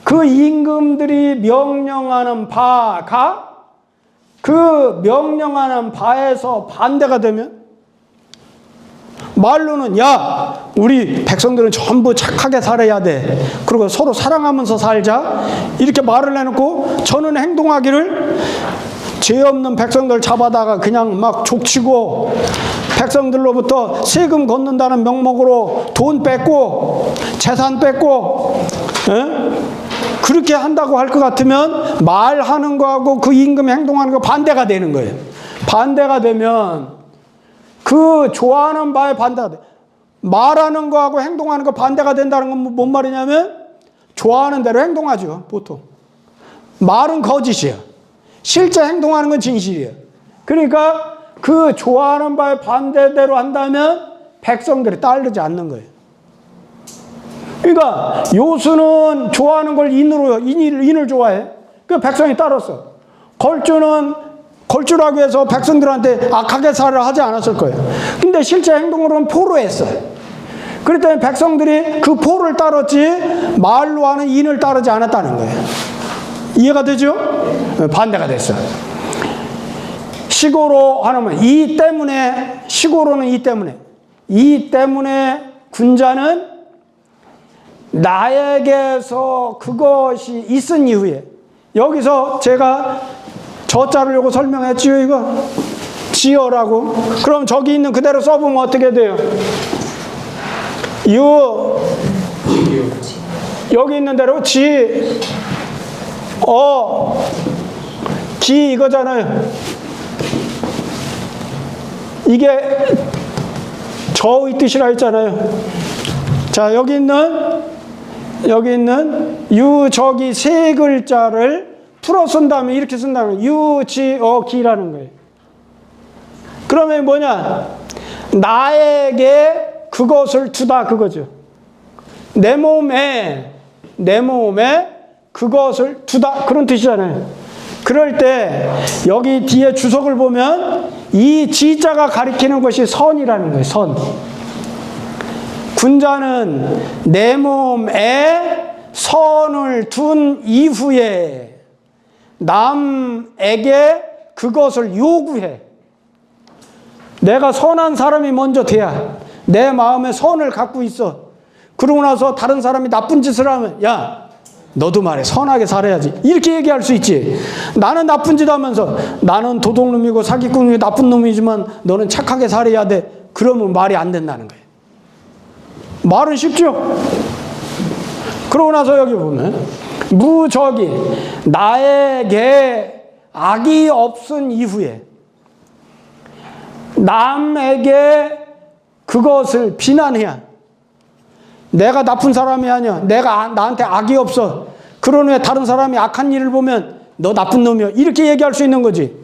그 임금들이 명령하는 바가 그 명령하는 바에서 반대가 되면 말로는 야 우리 백성들은 전부 착하게 살아야 돼. 그리고 서로 사랑하면서 살자. 이렇게 말을 해놓고 저는 행동하기를 죄 없는 백성들 잡아다가 그냥 막 족치고 백성들로부터 세금 걷는다는 명목으로 돈 뺏고 재산 뺏고 그렇게 한다고 할 것 같으면 말하는 거하고 그 임금 행동하는 거 반대가 되는 거예요. 반대가 되면 그 좋아하는 바에 반대가 돼. 말하는 거하고 행동하는 거 반대가 된다는 건 뭔 말이냐면 좋아하는 대로 행동하죠. 보통 말은 거짓이에요. 실제 행동하는 건 진실이에요. 그러니까 그 좋아하는 바에 반대대로 한다면 백성들이 따르지 않는 거예요. 그러니까 요수는 좋아하는 걸 인을 좋아해. 그 백성이 따랐어. 걸주라고 해서 백성들한테 악하게 살아 하지 않았을 거예요. 근데 실제 행동으로는 포로 했어요. 그랬더니 백성들이 그 포를 따랐지 말로 하는 인을 따르지 않았다는 거예요. 이해가 되죠? 반대가 됐어. 시고로 하면 이 때문에 시고로는 이 때문에 군자는 나에게서 그것이 있은 이후에 여기서 제가 저자를 요거 설명했지요. 이거 지어라고. 그럼 저기 있는 그대로 써보면 어떻게 돼요? 여기 있는 대로 기 이거잖아요. 이게 저의 뜻이라 했잖아요. 자, 여기 있는 유적이 세 글자를 풀어 쓴 다음에 이렇게 쓴다는 거예요. 유지어기라는 거예요. 그러면 뭐냐? 나에게 그것을 두다 그거죠. 내 몸에 그것을 두다 그런 뜻이잖아요. 그럴 때 여기 뒤에 주석을 보면 이 지자가 가리키는 것이 선이라는 거예요. 선. 군자는 내 몸에 선을 둔 이후에 남에게 그것을 요구해. 내가 선한 사람이 먼저 돼야 내 마음에 선을 갖고 있어. 그러고 나서 다른 사람이 나쁜 짓을 하면 야, 너도 말해 선하게 살아야지 이렇게 얘기할 수 있지. 나는 나쁜 짓 하면서 나는 도둑놈이고 사기꾼이고 나쁜 놈이지만 너는 착하게 살아야 돼. 그러면 말이 안 된다는 거예요. 말은 쉽죠. 그러고 나서 여기 보면 무적이 나에게 악이 없은 이후에 남에게 그것을 비난해야. 내가 나쁜 사람이 아니야. 내가 나한테 악이 없어. 그런 후에 다른 사람이 악한 일을 보면 너 나쁜 놈이야. 이렇게 얘기할 수 있는 거지.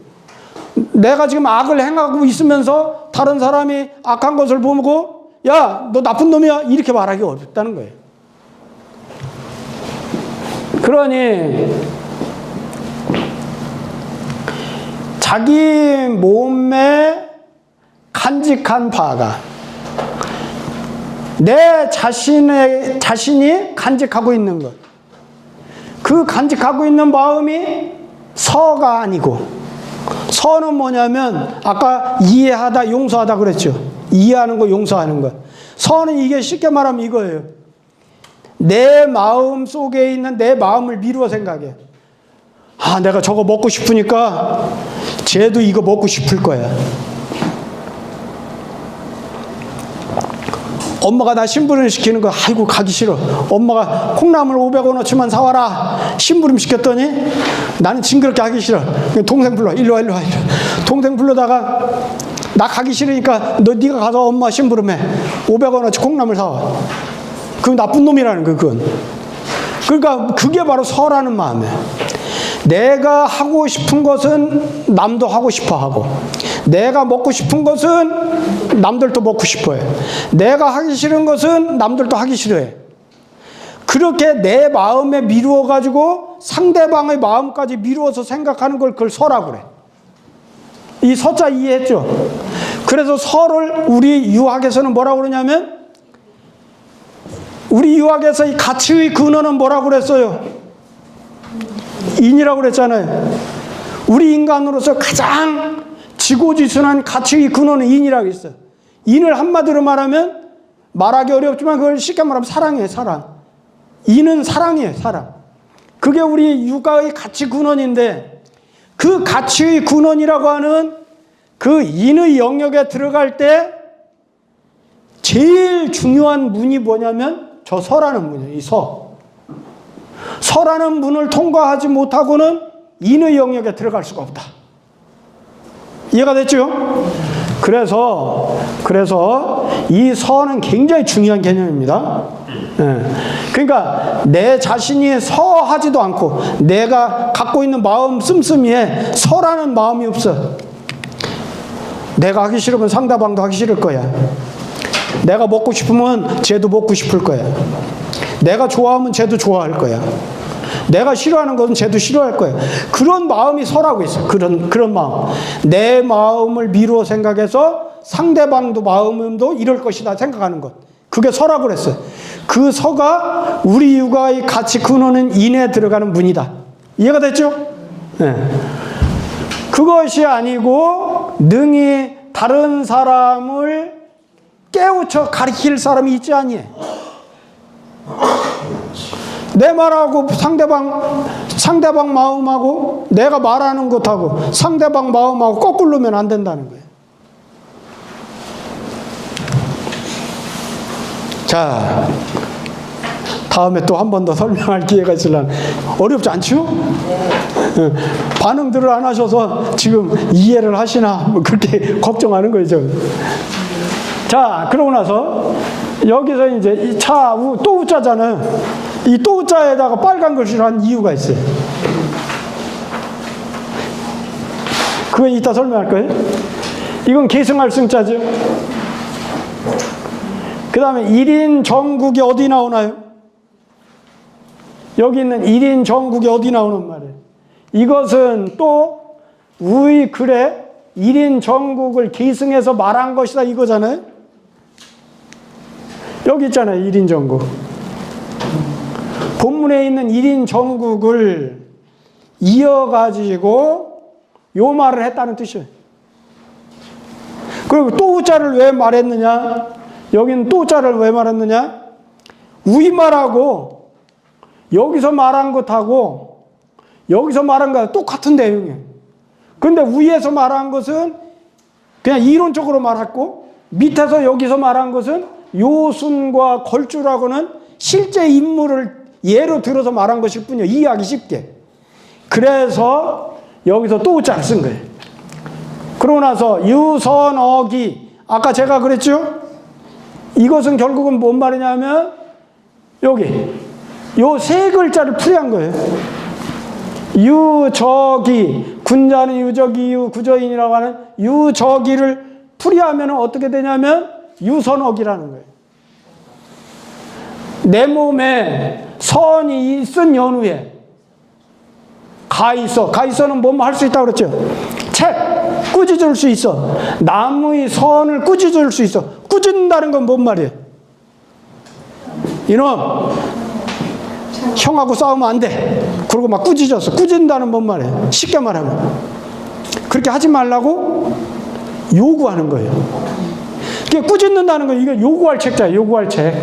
내가 지금 악을 행하고 있으면서 다른 사람이 악한 것을 보고 야, 너 나쁜 놈이야. 이렇게 말하기 어렵다는 거예요. 그러니 자기 몸에 간직한 바가 내 자신이 간직하고 있는 것. 그 간직하고 있는 마음이 서가 아니고, 서는 뭐냐면 아까 이해하다 용서하다 그랬죠. 이해하는 거 용서하는 거. 서는 이게 쉽게 말하면 이거예요. 내 마음 속에 있는 내 마음을 미루어 생각해. 아, 내가 저거 먹고 싶으니까 쟤도 이거 먹고 싶을 거야. 엄마가 나 심부름 시키는 거 아이고 가기 싫어. 엄마가 콩나물 500원어치만 사와라. 심부름 시켰더니 나는 징그럽게 하기 싫어. 동생 불러. 일로 와. 동생 불러다가 나 가기 싫으니까 네가 가서 엄마 심부름해. 500원어치 콩나물 사와. 그건 나쁜 놈이라는 거야. 그건. 그러니까 그게 바로 서라는 마음이에요. 내가 하고 싶은 것은 남도 하고 싶어 하고, 내가 먹고 싶은 것은 남들도 먹고 싶어 해. 내가 하기 싫은 것은 남들도 하기 싫어해. 그렇게 내 마음에 미루어 가지고 상대방의 마음까지 미루어서 생각하는 걸 그걸 서라고 그래. 이 서자 이해했죠? 그래서 서를 우리 유학에서는 뭐라고 그러냐면, 우리 유학에서 이 가치의 근원은 뭐라고 그랬어요? 인이라고 그랬잖아요. 우리 인간으로서 가장 지고지순한 가치의 근원은 인이라고 했어요. 인을 한마디로 말하면 말하기 어렵지만 그걸 쉽게 말하면 사랑이에요. 사랑. 인은 사랑이에요. 사랑. 그게 우리 육아의 가치 근원인데, 그 가치의 근원이라고 하는 그 인의 영역에 들어갈 때 제일 중요한 문이 뭐냐면 저 서라는 문이에요. 이 서. 서라는 문을 통과하지 못하고는 인의 영역에 들어갈 수가 없다. 이해가 됐죠? 그래서 이 서는 굉장히 중요한 개념입니다. 그러니까 내 자신이 서하지도 않고 내가 갖고 있는 마음 씀씀이에 서라는 마음이 없어. 내가 하기 싫으면 상대방도 하기 싫을 거야. 내가 먹고 싶으면 쟤도 먹고 싶을 거야. 내가 좋아하면 쟤도 좋아할 거야. 내가 싫어하는 것은 쟤도 싫어할 거야. 그런 마음이 서라고 있어요. 그런 마음. 내 마음을 미루어 생각해서 상대방도 마음도 이럴 것이다 생각하는 것. 그게 서라고 그랬어요. 그 서가 우리 육아의 가치 근원은 인에 들어가는 문이다. 이해가 됐죠? 네. 그것이 아니고 능히 다른 사람을 깨우쳐 가리킬 사람이 있지 아니에요. 내 말하고 상대방 마음하고 내가 말하는 것하고 상대방 마음하고 거꾸로면 안 된다는 거예요. 자, 다음에 또 한 번 더 설명할 기회가 있으려나. 어렵지 않죠? 네. 반응들을 안 하셔서 지금 이해를 하시나 뭐 그렇게 걱정하는 거죠. 자, 그러고 나서 여기서 이제 이 차, 또 우자잖아요. 이 또 우자에다가 빨간 글씨를 한 이유가 있어요. 그거 이따 설명할 거예요. 이건 계승할 승자죠. 그 다음에 1인 정국이 어디 나오나요? 여기 있는 1인 정국이 어디 나오는 말이에요? 이것은 또 우의 글에 1인 정국을 계승해서 말한 것이다 이거잖아요. 여기 있잖아요. 1인 정국. 본문에 있는 1인 정국을 이어가지고 요 말을 했다는 뜻이에요. 그리고 또 우자를 왜 말했느냐? 여기는 또 우자를 왜 말했느냐? 우리말하고 여기서 말한 것하고 여기서 말한 것하고 똑같은 내용이에요. 그런데 위에서 말한 것은 그냥 이론적으로 말했고 밑에서 여기서 말한 것은 요순과 걸주라고는 실제 인물을 예로 들어서 말한 것일 뿐이에요. 이해하기 쉽게. 그래서 여기서 또 우자를 쓴 거예요. 그러고 나서 유선어기, 아까 제가 그랬죠? 이것은 결국은 뭔 말이냐면 여기 요 세 글자를 풀이한 거예요. 유적이, 군자는 유적이, 구저인이라고 하는 유적이를 풀이하면 어떻게 되냐면 유선어기라는 거예요. 내 몸에 선이 있은 연후에 가있어. 가있어는 뭐뭐 할 수 있다고 그랬죠? 책, 꾸짖을 수 있어. 나무의 선을 꾸짖을 수 있어. 꾸짖는다는 건 뭔 말이에요? 이놈, 형하고 싸우면 안 돼. 그러고 막 꾸짖었어. 꾸짖는다는 뭔 말이에요? 쉽게 말하면. 그렇게 하지 말라고 요구하는 거예요. 그게 꾸짖는다는 건 이게 요구할 책자예요. 요구할 책.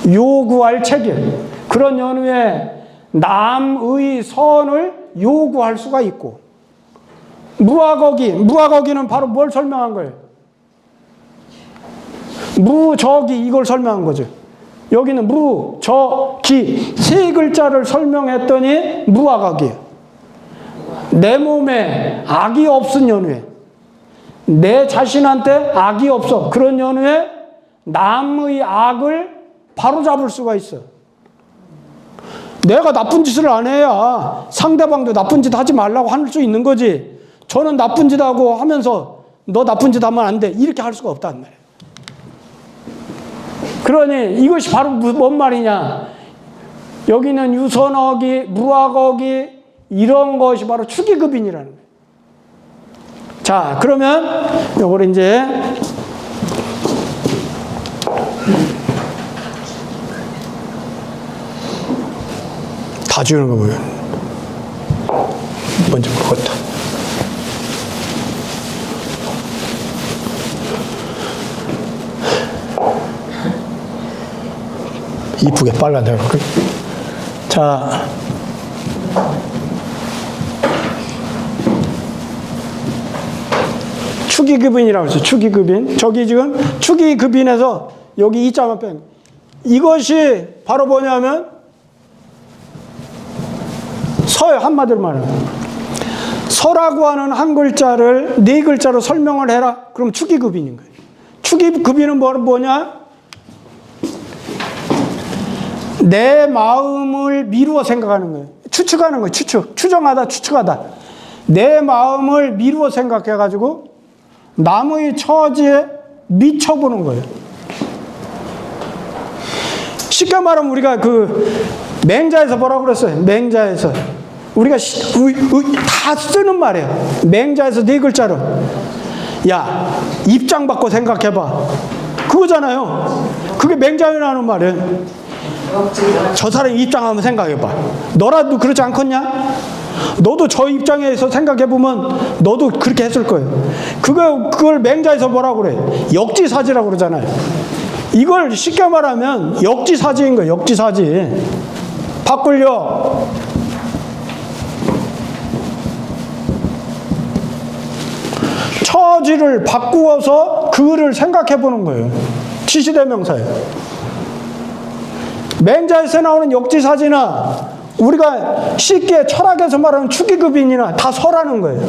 요구할 책이에요. 그런 연후에 남의 선을 요구할 수가 있고, 무화거기는 바로 뭘 설명한 거예요? 무적이, 이걸 설명한 거죠. 여기는 무적이 세 글자를 설명했더니 무화거기예요. 내 몸에 악이 없은 연후에, 내 자신한테 악이 없어. 그런 연후에 남의 악을 바로잡을 수가 있어. 내가 나쁜 짓을 안 해야 상대방도 나쁜 짓 하지 말라고 할 수 있는 거지. 저는 나쁜 짓 하고 하면서 너 나쁜 짓 하면 안 돼. 이렇게 할 수가 없단 말이에요. 그러니 이것이 바로 뭔 말이냐. 여기는 유선어기, 무화거기 이런 것이 바로 축의급인이라는 거예요. 자, 그러면 요걸 이제 다 지우는 거 보면 먼저 먹었다. 이쁘게 빨간색으로. 자, 축의급인이라고 했어요. 축의급인. 저기 지금 축의급인에서 여기 이자만 뺀. 이것이 바로 뭐냐면 서예요. 한마디로 말하면. 서라고 하는 한 글자를 네 글자로 설명을 해라. 그럼 축의급인인 거예요. 축의급인은 뭐냐? 내 마음을 미루어 생각하는 거예요. 추측하는 거예요. 추정하다, 추측하다. 내 마음을 미루어 생각해가지고 남의 처지에 미쳐보는 거예요. 쉽게 말하면 우리가 그 맹자에서 뭐라고 그랬어요? 맹자에서 우리가 다 쓰는 말이에요. 맹자에서 네 글자로. 야, 입장 바꿔 생각해봐. 그거잖아요. 그게 맹자에 나오는 말이에요. 저 사람 입장 한번 생각해봐. 너라도 그렇지 않겠냐? 너도 저 입장에서 생각해보면 너도 그렇게 했을 거예요. 그걸 맹자에서 뭐라고 그래? 역지사지라고 그러잖아요. 이걸 쉽게 말하면 역지사지인 거예요. 역지사지. 바꾸려. 처지를 바꾸어서 그를 생각해 보는 거예요. 지시대명사예요. 맹자에서 나오는 역지사지나 우리가 쉽게 철학에서 말하는 축의급인이나 다 서라는 거예요.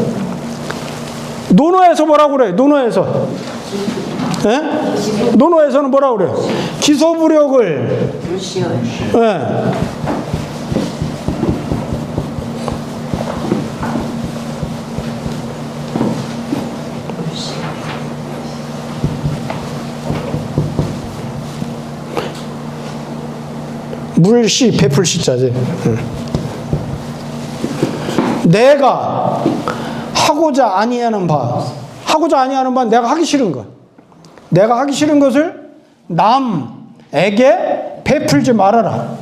논어에서 뭐라고 그래요? 논어에서. 예? 논어에서는 뭐라고 그래요? 기소부력을. 예. 물시 베풀시자지. 내가 하고자 아니하는 바, 하고자 아니하는 바는 내가 하기 싫은 것. 내가 하기 싫은 것을 남에게 베풀지 말아라.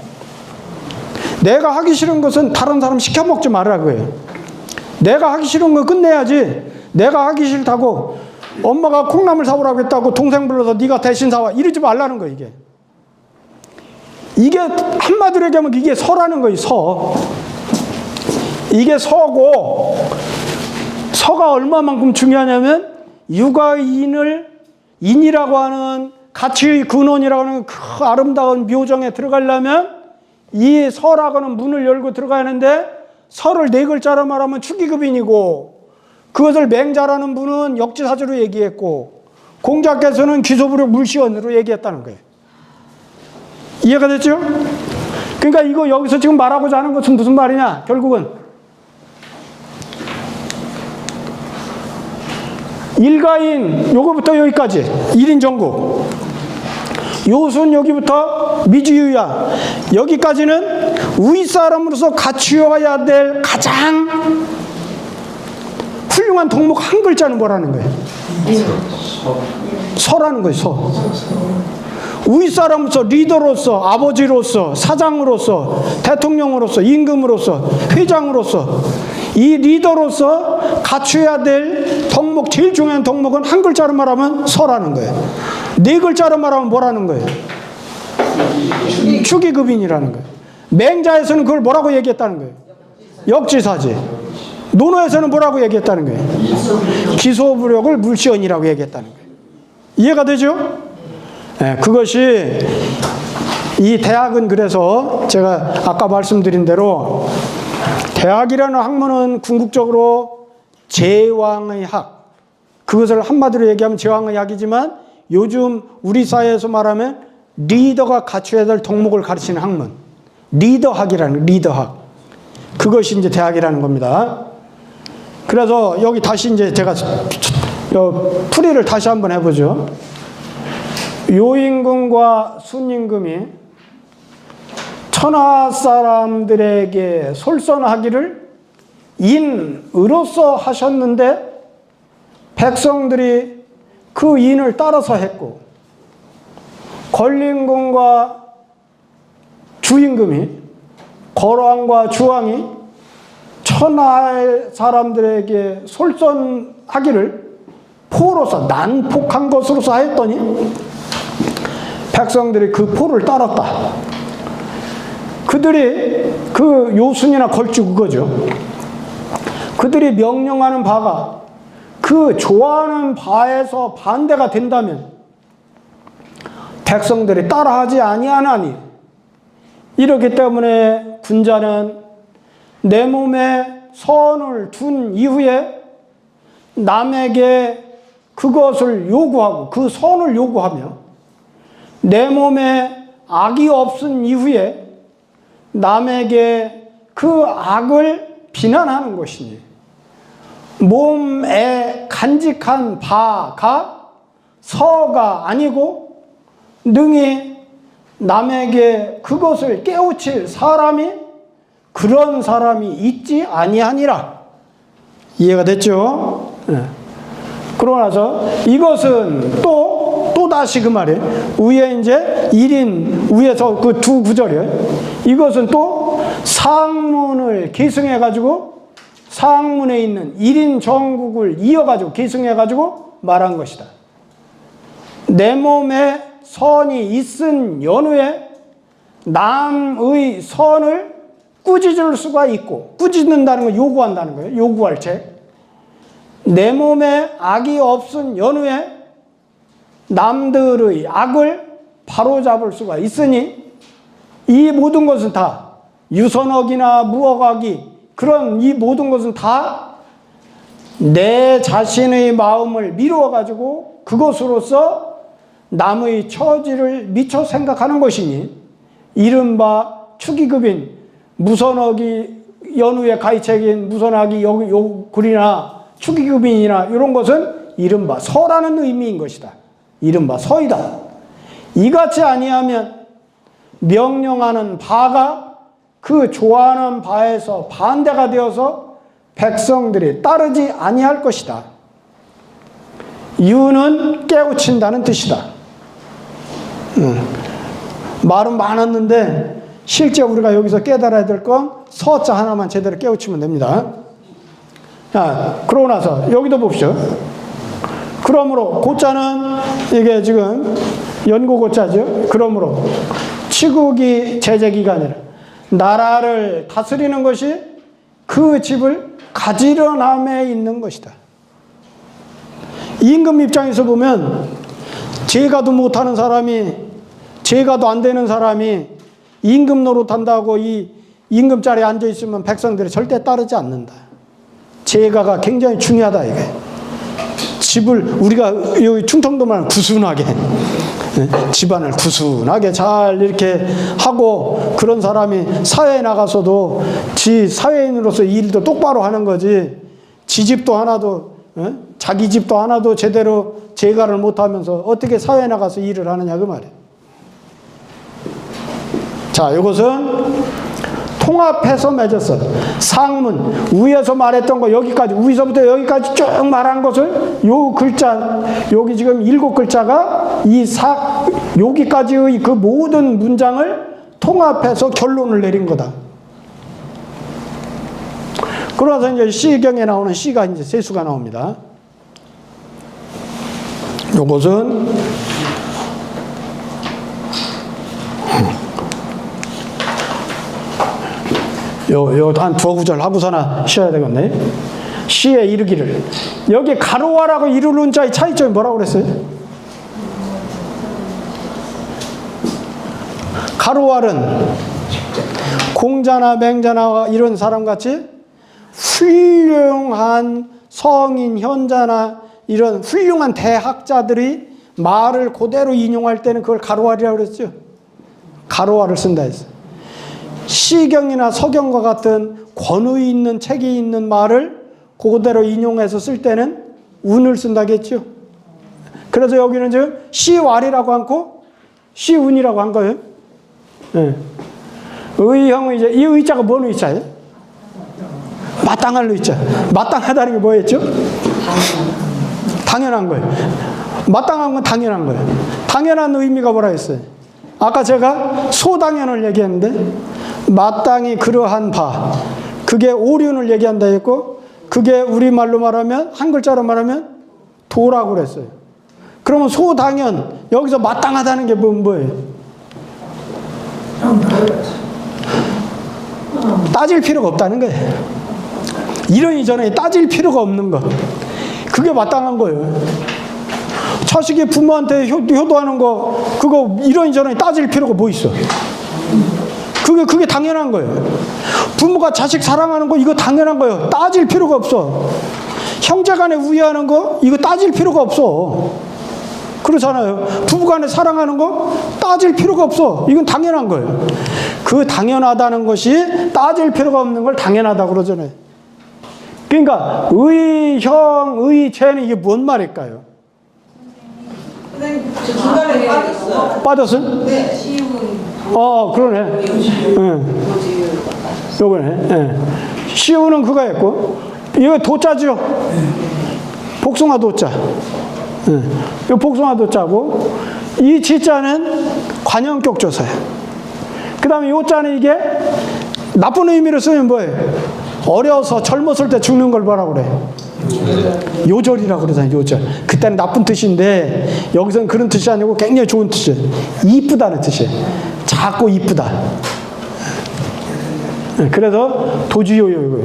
내가 하기 싫은 것은 다른 사람 시켜 먹지 말아라 그거예요. 내가 하기 싫은 거 끝내야지. 내가 하기 싫다고 엄마가 콩나물 사오라고 했다고 동생 불러서 네가 대신 사와 이러지 말라는 거예요. 이게 한마디로 얘기하면 이게 서라는 거예요. 서. 이게 서고, 서가 얼마만큼 중요하냐면 육아인을 인이라고 하는 가치의 근원이라고 하는 그 아름다운 묘정에 들어가려면 이 서라고는 문을 열고 들어가야 하는데, 서를 네 글자로 말하면 축의급인이고, 그것을 맹자라는 분은 역지사지로 얘기했고, 공자께서는 기소부력 물시언으로 얘기했다는 거예요. 이해가 됐죠? 그러니까 이거 여기서 지금 말하고자 하는 것은 무슨 말이냐? 결국은 일가인 요거부터 여기까지 1인 전국, 요순 여기부터 미주유야 여기까지는 윗사람으로서 갖추어야 될 가장 훌륭한 덕목 한 글자는 뭐라는 거예요? 서라는 거예요. 서. 윗사람으로서, 리더로서, 아버지로서, 사장으로서, 대통령으로서, 임금으로서, 회장으로서, 이 리더로서 갖춰야 될 덕목, 제일 중요한 덕목은 한 글자로 말하면 서라는 거예요. 네 글자로 말하면 뭐라는 거예요? 축의급인이라는 거예요. 맹자에서는 그걸 뭐라고 얘기했다는 거예요? 역지사지. 논어에서는 뭐라고 얘기했다는 거예요? 기소부력을 물시언이라고 얘기했다는 거예요. 이해가 되죠? 네, 그것이 이 대학은 그래서 제가 아까 말씀드린 대로 대학이라는 학문은 궁극적으로 제왕의 학, 그것을 한마디로 얘기하면 제왕의 학이지만 요즘 우리 사회에서 말하면 리더가 갖춰야 될 덕목을 가르치는 학문, 리더학이라는 리더학, 그것이 이제 대학이라는 겁니다. 그래서 여기 다시 이제 제가 풀이를 다시 한번 해보죠. 요임금과 순임금이 천하 사람들에게 솔선하기를 인으로서 하셨는데 백성들이 그 인을 따라서 했고, 권림금과 주임금이, 거왕과 주왕이 천하의 사람들에게 솔선하기를 포로서 난폭한 것으로서 하였더니 백성들이 그 포를 따랐다. 그들이 그 요순이나 걸주 그거죠. 그들이 명령하는 바가 그 좋아하는 바에서 반대가 된다면 백성들이 따라하지 아니하나니, 이렇기 때문에 군자는 내 몸에 선을 둔 이후에 남에게 그것을 요구하고 그 선을 요구하며 내 몸에 악이 없은 이후에 남에게 그 악을 비난하는 것이니, 몸에 간직한 바가 서가 아니고 능히 남에게 그것을 깨우칠 사람이, 그런 사람이 있지 아니하니라. 이해가 됐죠? 네. 그러고 나서 이것은 또 다시 그 말이에요. 위에 이제 1인, 위에서 그 두 구절이에요. 이것은 또 상문을 계승해가지고 상문에 있는 1인 정국을 이어가지고 계승해가지고 말한 것이다. 내 몸에 선이 있은 연후에 남의 선을 꾸짖을 수가 있고, 꾸짖는다는 건 요구한다는 거예요. 요구할 책. 내 몸에 악이 없은 연후에 남들의 악을 바로잡을 수가 있으니, 이 모든 것은 다 유선어기나 무어각이 그런 이 모든 것은 다 내 자신의 마음을 미루어 가지고 그것으로서 남의 처지를 미처 생각하는 것이니 이른바 축의급인 무선어기 연후에 가이책인 무선어기 요글이나 축의급인이나 이런 것은 이른바 서라는 의미인 것이다. 이른바 서이다. 이같이 아니하면 명령하는 바가 그 좋아하는 바에서 반대가 되어서 백성들이 따르지 아니할 것이다. 유는 깨우친다는 뜻이다. 말은 많았는데 실제 우리가 여기서 깨달아야 될 건 서자 하나만 제대로 깨우치면 됩니다. 자, 그러고 나서 여기도 봅시오. 그러므로 고자는 이게 지금 연고고자죠. 그러므로 치국이 제재기간이라 나라를 다스리는 것이 그 집을 가지런함에 있는 것이다. 임금 입장에서 보면 제가도 못하는 사람이 제가도 안 되는 사람이 임금 노릇한다고 이 임금 자리에 앉아 있으면 백성들이 절대 따르지 않는다. 제가가 굉장히 중요하다 이게. 집을 우리가 여기 충청도만 구순하게 집안을 구순하게 잘 이렇게 하고 그런 사람이 사회에 나가서도 지 사회인으로서 일도 똑바로 하는 거지 지 집도 하나도 자기 집도 하나도 제대로 제가를 못하면서 어떻게 사회에 나가서 일을 하느냐 그 말이에요. 자, 이것은 통합해서 맺었어. 상문 위에서 말했던 거 여기까지 위에서부터 여기까지 쭉 말한 것을 요 글자 여기 지금 7글자가 여기까지의 그 모든 문장을 통합해서 결론을 내린 거다. 그러면서 이제 시경에 나오는 시가 이제 세수가 나옵니다. 요것은 한 두어 구절 하고서나 쉬어야 되겠네. 시에 이르기를. 여기 가로와라고 이르는 자의 차이점이 뭐라고 그랬어요? 가로왈은 공자나 맹자나 이런 사람같이 훌륭한 성인, 현자나 이런 훌륭한 대학자들이 말을 그대로 인용할 때는 그걸 가로왈이라고 그랬죠. 가로왈을 쓴다 했어요. 시경이나 서경과 같은 권위 있는 책이 있는 말을 그대로 인용해서 쓸 때는 운을 쓴다겠죠. 그래서 여기는 지금 시왈이라고 않고 시운이라고 한 거예요. 네. 의형은 이제 이 의자가 뭔 의자예요? 마땅할 의자. 마땅하다는 게 뭐였죠? 당연한 거예요. 마땅한 건 당연한 거예요. 당연한 의미가 뭐라 했어요? 아까 제가 소당연을 얘기했는데 마땅히 그러한 바 그게 오륜을 얘기한다 했고 그게 우리말로 말하면 한 글자로 말하면 도라고 그랬어요. 그러면 소당연 여기서 마땅하다는 게 뭐예요? 따질 필요가 없다는 거예요. 이러니 저러니 따질 필요가 없는 것 그게 마땅한 거예요. 자식이 부모한테 효도하는 거 그거 이러니 저러니 따질 필요가 뭐 있어. 그게 당연한 거예요. 부모가 자식 사랑하는 거 이거 당연한 거예요. 따질 필요가 없어. 형제간에 우애하는 거 이거 따질 필요가 없어. 그렇잖아요. 부부간에 사랑하는 거 따질 필요가 없어. 이건 당연한 거예요. 그 당연하다는 것이 따질 필요가 없는 걸 당연하다고 그러잖아요. 그러니까 의형, 의체는 이게 뭔 말일까요? 선생님, 저 중간에 빠졌어요. 빠졌어요? 네, 시운. 그러네. 요거네. 네. 시우는 그거 했고, 이거 도자죠? 복숭아 도자. 네. 이 복숭아 도자고, 이 지자는 관형격조사예요. 그 다음에 요 자는 이게 나쁜 의미로 쓰면 뭐예요? 어려서 젊었을 때 죽는 걸 뭐라고 그래? 요절이라고 그러잖아요. 요절. 그때는 나쁜 뜻인데 여기서는 그런 뜻이 아니고 굉장히 좋은 뜻이에요. 이쁘다는 뜻이에요. 작고 이쁘다. 그래서 도주요요.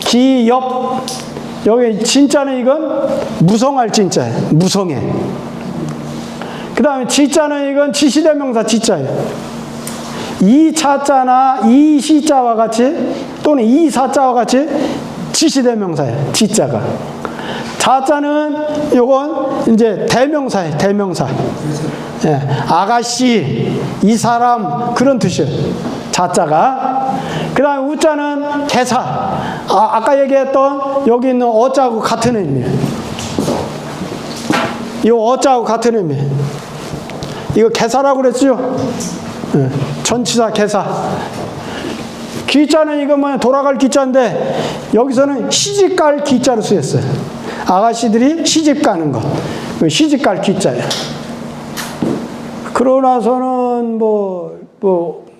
기엽. 여기 진짜는 이건 무성할 진짜예요. 무성해. 그 다음에 지자는 이건 지시대명사 지자예요. 이 차자나 이 시자와 같이 또는 이 사자와 같이 지시대명사예요. 지자가. 자자는 요건 이제 대명사예요. 대명사. 예, 아가씨, 이 사람 그런 뜻이에요. 자자가. 그 다음에 우자는 개사. 아까 얘기했던 여기 있는 어자하고 같은 의미예요. 이 어자하고 같은 의미예요. 이거 개사라고 그랬죠? 예, 전치사 개사. 기자는 이거 뭐냐 돌아갈 기자인데 여기서는 시집갈 기자로 쓰였어요. 아가씨들이 시집 가는 것. 시집갈 기자예요. 그러고 나서는 뭐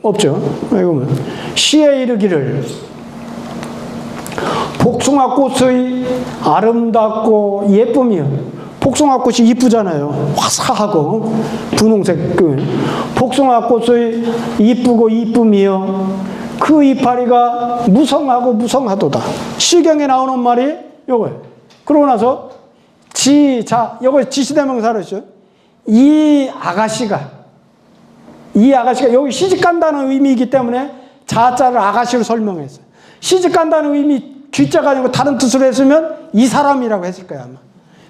없죠. 이거 뭐 시에 이르기를 복숭아꽃의 아름답고 예쁨이요. 복숭아꽃이 이쁘잖아요. 화사하고 분홍색. 복숭아꽃의 이쁘고 이쁨이요. 그 이파리가 무성하고 무성하도다. 시경에 나오는 말이 요거예요. 그러고 나서 요거 지시대명사로 했죠. 이 아가씨가 여기 시집간다는 의미이기 때문에 자자를 아가씨로 설명했어요. 시집간다는 의미 귀자가 아니고 다른 뜻으로 했으면 이 사람이라고 했을 거예요 아마.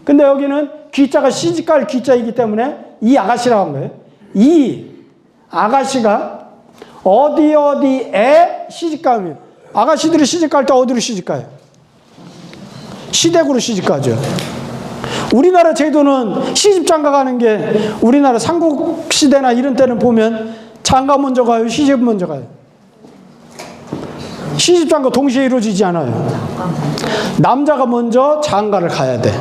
근데 여기는 귀자가 시집갈 귀자이기 때문에 이 아가씨라고 한 거예요. 이 아가씨가 어디에 시집가면 아가씨들이 시집갈 때 어디로 시집가요? 시댁으로 시집가죠. 우리나라 제도는 시집 장가 가는 게 우리나라 삼국시대나 이런 때는 보면 장가 먼저 가요? 시집 먼저 가요? 시집 장가 동시에 이루어지지 않아요. 남자가 먼저 장가를 가야 돼.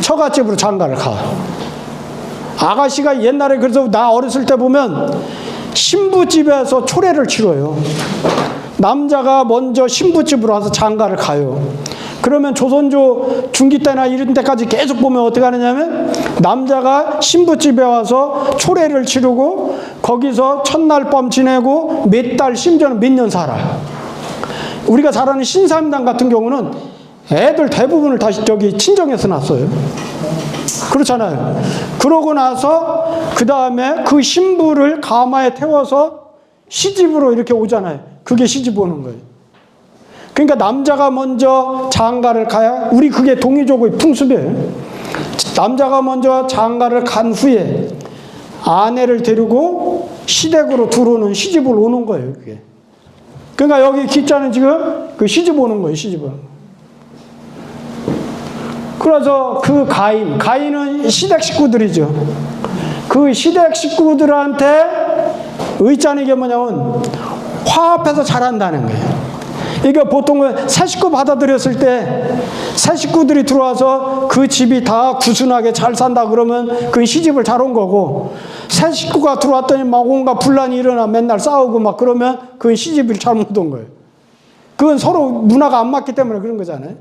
처갓집으로 장가를 가. 아가씨가 옛날에 그래서 나 어렸을 때 보면 신부집에서 초례를 치러요. 남자가 먼저 신부집으로 와서 장가를 가요. 그러면 조선조 중기 때나 이런 때까지 계속 보면 어떻게 하느냐면 남자가 신부집에 와서 초례를 치르고 거기서 첫날 밤 지내고 몇 달 심지어는 몇 년 살아. 우리가 잘 아는 신사임당 같은 경우는 애들 대부분을 다시 저기 친정에서 낳았어요. 그렇잖아요. 그러고 나서 그 다음에 그 신부를 가마에 태워서 시집으로 이렇게 오잖아요. 그게 시집 오는 거예요. 그러니까 남자가 먼저 장가를 가야 우리 그게 동이족의 풍습이에요. 남자가 먼저 장가를 간 후에 아내를 데리고 시댁으로 들어오는 시집을 오는 거예요. 그게. 그러니까 여기 기자는 지금 그 시집 오는 거예요. 시집 오는 거. 그래서 그 가인은 시댁 식구들이죠. 그 시댁 식구들한테 의자는 이게 뭐냐면 화합해서 잘한다는 거예요. 이게 보통은 새 식구 받아들였을 때 새 식구들이 들어와서 그 집이 다 구순하게 잘 산다 그러면 그 시집을 잘 온 거고, 새 식구가 들어왔더니 막 온갖 분란이 일어나 맨날 싸우고 막 그러면 그건 시집을 잘못 온 거예요. 그건 서로 문화가 안 맞기 때문에 그런 거잖아요.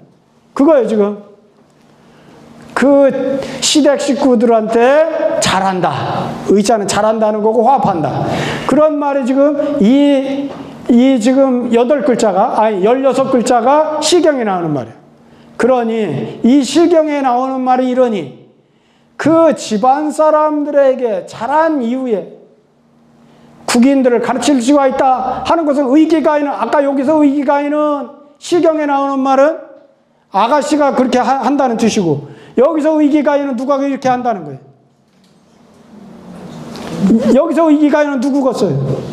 그거예요 지금. 그 시댁 식구들한테 잘한다. 의자는 잘한다는 거고 화합한다. 그런 말이 지금 이 지금 16글자가 시경에 나오는 말이에요. 그러니 이 시경에 나오는 말이 이러니 그 집안 사람들에게 잘한 이후에 국인들을 가르칠 수가 있다 하는 것은 의기가인은, 아까 여기서 의기가인은 시경에 나오는 말은 아가씨가 그렇게 한다는 뜻이고, 여기서 의기가인은 누가 이렇게 한다는 거예요. 여기서 의기가인은 누구겠어요?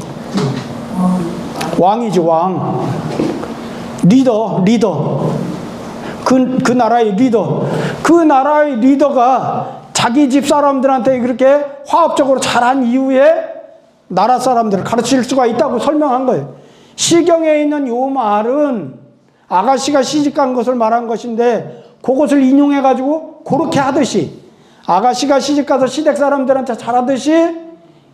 왕이지, 왕. 리더. 그 나라의 리더. 그 나라의 리더가 자기 집 사람들한테 그렇게 화합적으로 잘한 이후에 나라 사람들을 가르칠 수가 있다고 설명한 거예요. 시경에 있는 요 말은 아가씨가 시집간 것을 말한 것인데, 그것을 인용해가지고 그렇게 하듯이 아가씨가 시집가서 시댁 사람들한테 잘하듯이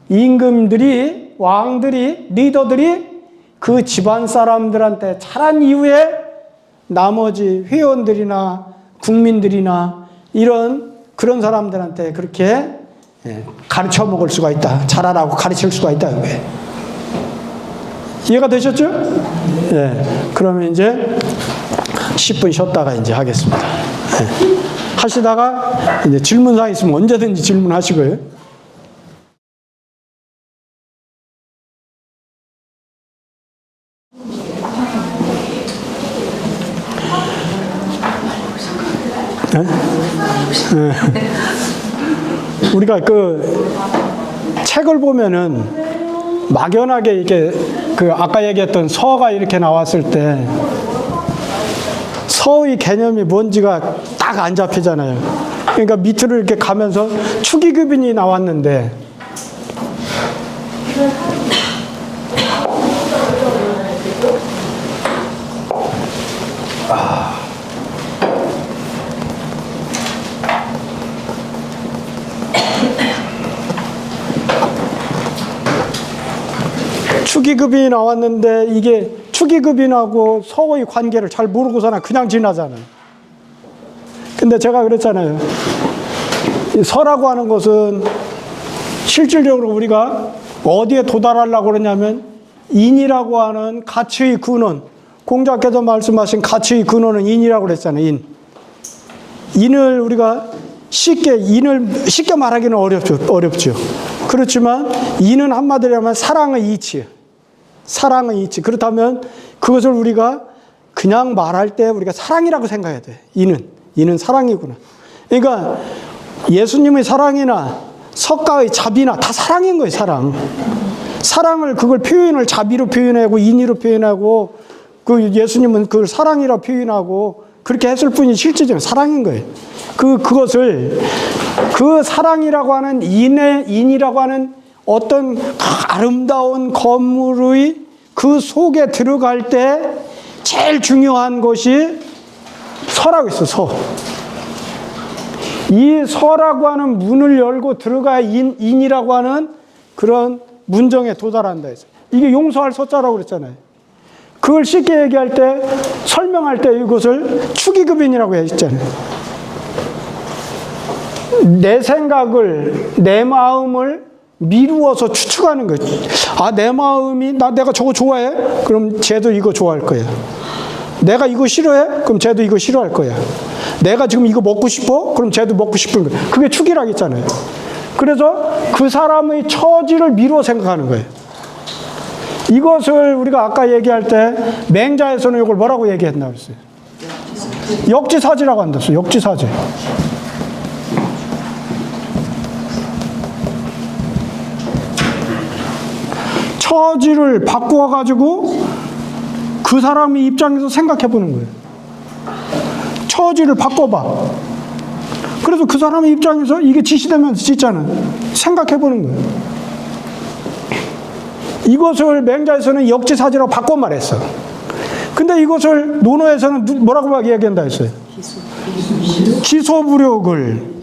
임금들이, 왕들이, 리더들이 그 집안 사람들한테 잘한 이후에 나머지 회원들이나 국민들이나 그런 사람들한테 그렇게 가르쳐 먹을 수가 있다. 잘하라고 가르칠 수가 있다. 이거예요. 이해가 되셨죠? 예. 그러면 이제 10분 쉬었다가 이제 하겠습니다. 예. 하시다가 이제 질문사항 있으면 언제든지 질문하시고요. 우리가 그 책을 보면은 막연하게 이게 그 아까 얘기했던 서가 이렇게 나왔을 때 서의 개념이 뭔지가 딱 안 잡히잖아요. 그러니까 밑으로 이렇게 가면서 축의급인이 나왔는데 축의급인이 나왔는데 이게 축의급인하고 서의 관계를 잘 모르고서는 그냥 지나잖아요. 근데 제가 그랬잖아요. 이 서라고 하는 것은 실질적으로 우리가 어디에 도달하려고 그러냐면 인이라고 하는 가치의 근원, 공자께서 말씀하신 가치의 근원은 인이라고 그랬잖아요. 인을 우리가 인을 쉽게 말하기는 어렵죠. 그렇지만 인은 한마디로 하면 사랑의 이치. 사랑의 이치. 그렇다면 그것을 우리가 그냥 말할 때 우리가 사랑이라고 생각해야 돼. 인은 사랑이구나. 그러니까 예수님의 사랑이나 석가의 자비나 다 사랑인 거예요. 사랑을 그걸 표현을 자비로 표현하고 인의로 표현하고 그 예수님은 그걸 사랑이라 표현하고 그렇게 했을 뿐이 실질적인 사랑인 거예요. 그것을 그 사랑이라고 하는 인이라고 하는 어떤 아름다운 건물의 그 속에 들어갈 때 제일 중요한 것이 서라고 있어. 서. 이 서라고 하는 문을 열고 들어가야 인이라고 하는 그런 문정에 도달한다 했어요. 이게 용서할 서자라고 그랬잖아요. 그걸 쉽게 얘기할 때 설명할 때 이것을 축의급인이라고 했잖아요. 내 생각을 내 마음을 미루어서 추측하는 거예요. 아, 내 마음이 내가 저거 좋아해? 그럼 쟤도 이거 좋아할 거야. 내가 이거 싫어해? 그럼 쟤도 이거 싫어할 거야. 내가 지금 이거 먹고 싶어? 그럼 쟤도 먹고 싶은 거야. 그게 축이라고 했잖아요. 그래서 그 사람의 처지를 미루어 생각하는 거예요. 이것을 우리가 아까 얘기할 때 맹자에서는 이걸 뭐라고 얘기했나 그랬어요? 역지사지라고 한댔어요. 역지사지. 처지를 바꾸어 가지고 그 사람의 입장에서 생각해 보는 거예요. 처지를 바꿔봐. 그래서 그 사람의 입장에서 이게 지시되면서 짓잖아요. 생각해 보는 거예요. 이것을 맹자에서는 역지사지라고 바꿔 말했어. 근데 이것을 논어에서는 뭐라고 얘기한다 했어요? 기소부력을.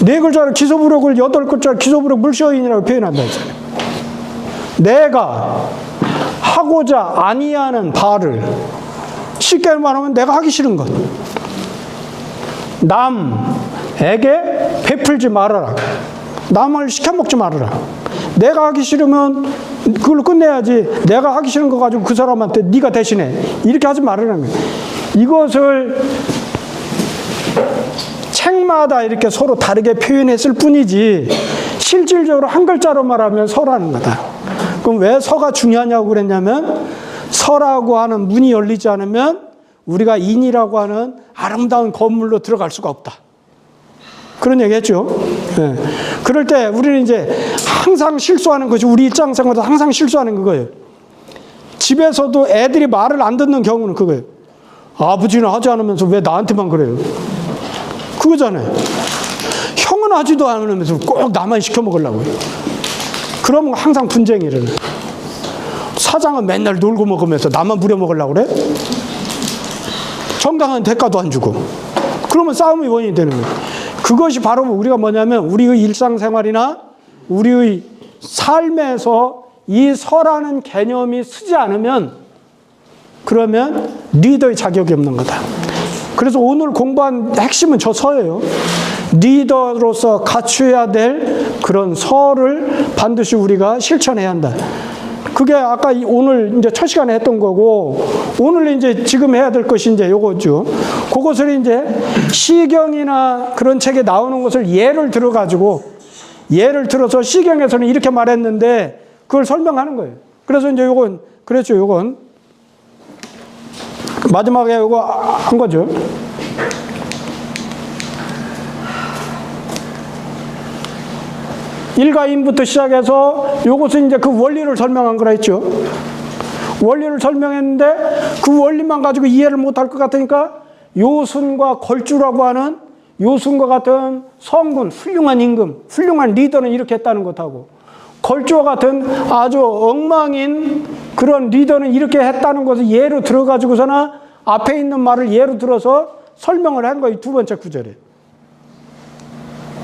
네 글자로 기소부력을 8글자로 기소부력 물시어인이라고 표현한다 했잖아요. 내가 하고자 아니하는 바를 쉽게 말하면 내가 하기 싫은 것 남에게 베풀지 말아라. 남을 시켜먹지 말아라. 내가 하기 싫으면 그걸로 끝내야지. 내가 하기 싫은 거 가지고 그 사람한테 네가 대신해 이렇게 하지 말으라는 거예요. 이것을 책마다 이렇게 서로 다르게 표현했을 뿐이지 실질적으로 한 글자로 말하면 서라는 거다. 그럼 왜 서가 중요하냐고 그랬냐면 서라고 하는 문이 열리지 않으면 우리가 인이라고 하는 아름다운 건물로 들어갈 수가 없다. 그런 얘기 했죠. 네. 그럴 때 우리는 이제 항상 실수하는 것이 우리 일상생활에서 항상 실수하는 그거예요. 집에서도 애들이 말을 안 듣는 경우는 그거예요. 아버지는 하지 않으면서 왜 나한테만 그래요? 그거잖아요. 형은 하지도 않으면서 꼭 나만 시켜 먹으려고 해요. 그러면 항상 분쟁이 일어나요. 사장은 맨날 놀고 먹으면서 나만 부려 먹으려고 그래? 정당한 대가도 안 주고. 그러면 싸움의 원인이 되는 거예요. 그것이 바로 우리가 뭐냐면 우리의 일상생활이나 우리의 삶에서 이 서라는 개념이 쓰지 않으면 그러면 리더의 자격이 없는 거다. 그래서 오늘 공부한 핵심은 저 서예요. 리더로서 갖춰야 될 그런 서를 반드시 우리가 실천해야 한다. 그게 아까 오늘 이제 첫 시간에 했던 거고, 오늘 이제 지금 해야 될 것이 이제 요거죠. 그것을 이제 시경이나 그런 책에 나오는 것을 예를 들어가지고, 예를 들어서 시경에서는 이렇게 말했는데, 그걸 설명하는 거예요. 그래서 이제 요건, 그렇죠. 요건. 마지막에 요거 한 거죠. 일가인부터 시작해서 요것은 이제 그 원리를 설명한 거라 했죠. 원리를 설명했는데 그 원리만 가지고 이해를 못할 것 같으니까 요순과 걸주라고 하는 요순과 같은 성군, 훌륭한 임금, 훌륭한 리더는 이렇게 했다는 것하고 걸주와 같은 아주 엉망인 그런 리더는 이렇게 했다는 것을 예로 들어가지고서나 앞에 있는 말을 예로 들어서 설명을 한 거예요. 두 번째 구절에.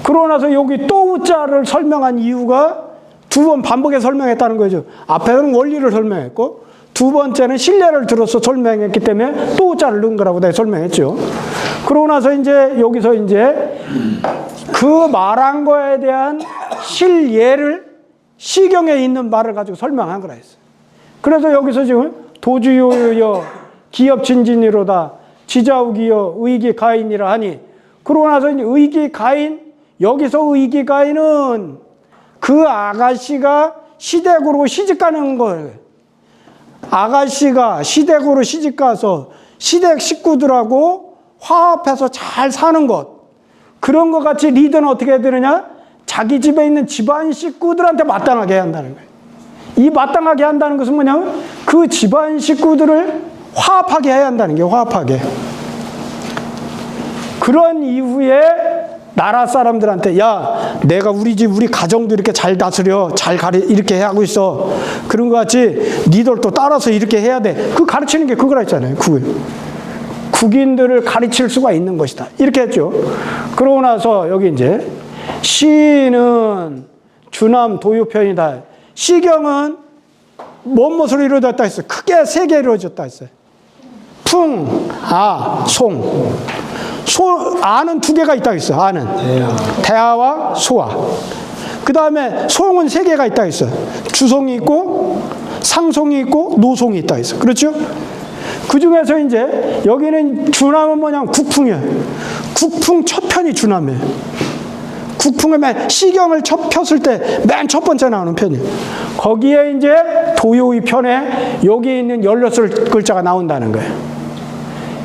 그러고 나서 여기 또 우자를 설명한 이유가 두 번 반복해서 설명했다는 거죠. 앞에는 원리를 설명했고 두 번째는 신뢰를 들어서 설명했기 때문에 또 우자를 넣은 거라고 내가 설명했죠. 그러고 나서 이제 여기서 이제 그 말한 거에 대한 실예를 시경에 있는 말을 가지고 설명한 거라 했어요. 그래서 여기서 지금 도주요여 기업진진이로다 지자욱이여 의기가인이라 하니 그러고 나서 이제 의기가인 여기서 의기가인은 그 아가씨가 시댁으로 시집가는 거예요. 아가씨가 시댁으로 시집가서 시댁 식구들하고 화합해서 잘 사는 것. 그런 것 같이 리더는 어떻게 해야 되느냐? 자기 집에 있는 집안 식구들한테 마땅하게 해야 한다는 거예요. 이 마땅하게 한다는 것은 뭐냐면 그 집안 식구들을 화합하게 해야 한다는 게 화합하게. 그런 이후에 나라 사람들한테 야 내가 우리 집 우리 가정도 이렇게 잘 다스려 잘 이렇게 하고 있어 그런 것 같이 니들도 따라서 이렇게 해야 돼. 그 가르치는 게 그거라 했잖아요. 국인들을 가르칠 수가 있는 것이다 이렇게 했죠. 그러고 나서 여기 이제 시는 주남 도유편이다. 시경은 무엇으로 이루어졌다 했어요. 크게 세 개 이루어졌다 했어요. 풍, 아, 송. 아는 두 개가 있다고 했어요. 아는 대하와 소하. 그 다음에 송은 세 개가 있다고 했어요. 주송이 있고 상송이 있고 노송이 있다고 했어요. 그렇죠? 그 중에서 이제 여기는 주남은 뭐냐면 국풍이에요. 국풍 첫 편이 주남이에요. 국풍에 시경을 폈을 때 맨 첫 번째 나오는 편이에요. 거기에 이제 도요의 편에 여기 있는 16글자가 나온다는 거예요.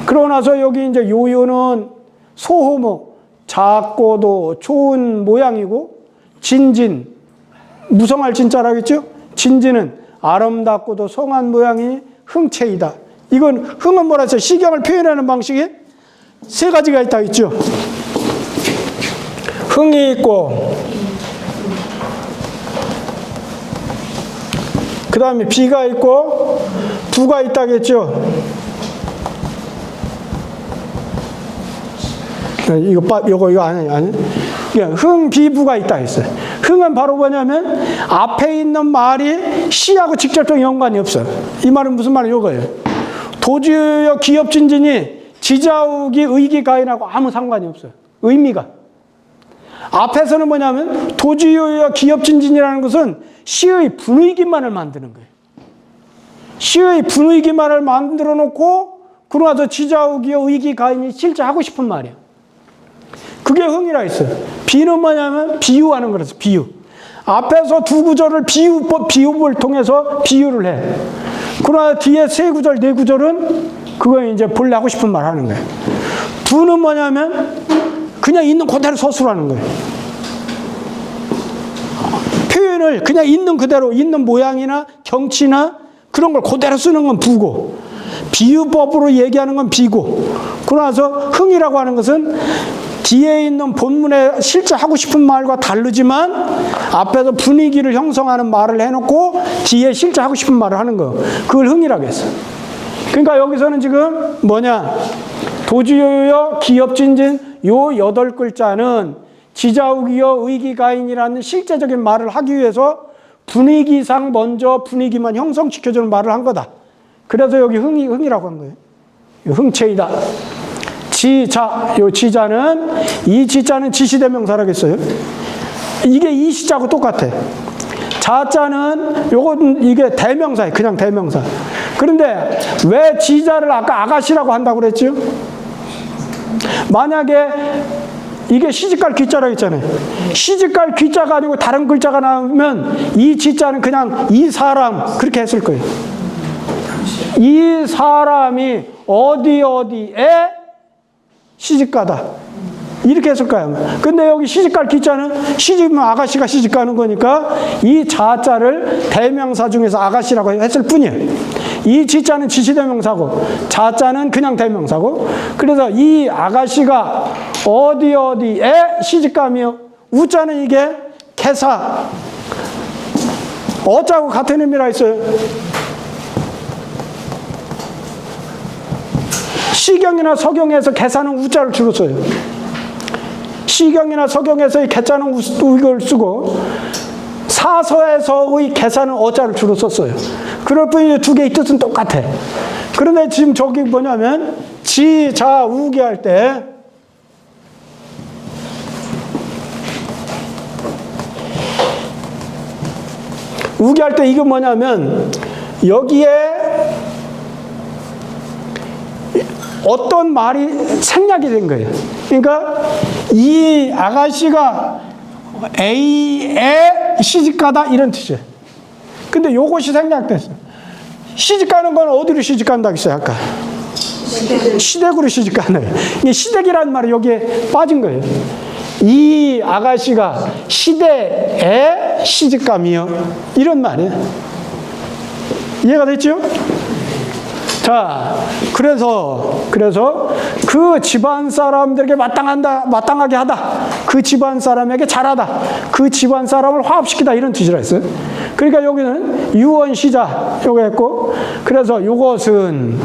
그러고 나서 여기 이제 요요는 소호목, 작고도 좋은 모양이고, 진진, 무성할 진짜라겠죠? 진진은 아름답고도 성한 모양이 흥체이다. 이건, 흥은 뭐라 했어요? 시경을 표현하는 방식이 세 가지가 있다 했죠? 흥이 있고, 그 다음에 비가 있고, 부가 있다겠죠? 이거 아니. 흥, 비부가 있다 했어요. 흥은 바로 뭐냐면 앞에 있는 말이 시하고 직접적 연관이 없어요. 이 말은 무슨 말이에요? 이거예요. 도주여 기업진진이 지자욱이 의기가인하고 아무 상관이 없어요. 의미가. 앞에서는 뭐냐면 도주여 기업진진이라는 것은 시의 분위기만을 만드는 거예요. 시의 분위기만을 만들어 놓고 그러고 나서 지자욱이여 의기가인이 실제 하고 싶은 말이에요. 그게 흥이라 했어요. 비는 뭐냐면 비유하는 거라서 비유. 앞에서 두 구절을 비유법을 통해서 비유를 해. 그러나 뒤에 세 구절, 네 구절은 그거 이제 본래 하고 싶은 말 하는 거예요. 두는 뭐냐면 그냥 있는 그대로 서술하는 거예요. 표현을 그냥 있는 그대로 있는 모양이나 경치나 그런 걸 그대로 쓰는 건 부고 비유법으로 얘기하는 건 비고 그러고 나서 흥이라고 하는 것은 뒤에 있는 본문에 실제 하고 싶은 말과 다르지만 앞에서 분위기를 형성하는 말을 해놓고 뒤에 실제 하고 싶은 말을 하는 거. 그걸 흥이라고 했어요. 그러니까 여기서는 지금 뭐냐. 도주요여 기업진진 요 8글자는 지자욱이여 의기가인이라는 실제적인 말을 하기 위해서 분위기상 먼저 분위기만 형성시켜주는 말을 한 거다. 그래서 여기 흥이라고 한 거예요. 흥체이다. 지자, 요 지자는, 이 지자는 지시대명사라겠어요. 이게 이 시자하고 똑같아. 자자는 요건 이게 대명사예요. 그냥 대명사. 그런데 왜 지자를 아까 아가씨라고 한다고 그랬죠? 만약에 이게 시집갈 귀자라고 했잖아요. 시집갈 귀자가 아니고 다른 글자가 나오면 이 지자는 그냥 이 사람 그렇게 했을 거예요. 이 사람이 어디에 시집가다. 이렇게 했을 거예요. 근데 여기 시집갈 기자는 시집은 아가씨가 시집가는 거니까 이 자자를 대명사 중에서 아가씨라고 했을 뿐이에요. 이 지자는 지시대명사고 자자는 그냥 대명사고 그래서 이 아가씨가 어디에 시집가며 우자는 이게 개사 어자고 같은 의미라 했어요. 시경이나 서경에서 개사는 우자를 주로 써요. 시경이나 서경에서의 개자는 우익을 쓰고 사서에서의 개사는 어자를 주로 썼어요. 그럴 뿐이지 두 개의 뜻은 똑같아. 그런데 지금 저기 뭐냐면 지, 자, 우기 할 때 우기 할 때 이게 뭐냐면 여기에 어떤 말이 생략이 된 거예요. 그러니까 이 아가씨가 A에 시집가다 이런 뜻이에요. 근데 요것이 생략됐어요. 시집가는 건 어디로 시집간다고 했어요? 아까 시댁으로 시집가는 거예요. 이게 시댁이라는 말이 여기에 빠진 거예요. 이 아가씨가 시댁에 시집가며 이런 말이에요. 이해가 됐죠? 자, 그래서 그 집안 사람들에게 마땅하게 하다. 그 집안 사람에게 잘하다. 그 집안 사람을 화합시키다 이런 뜻이라 했어요. 그러니까 여기는 유언시자 요거 했고 그래서 요것은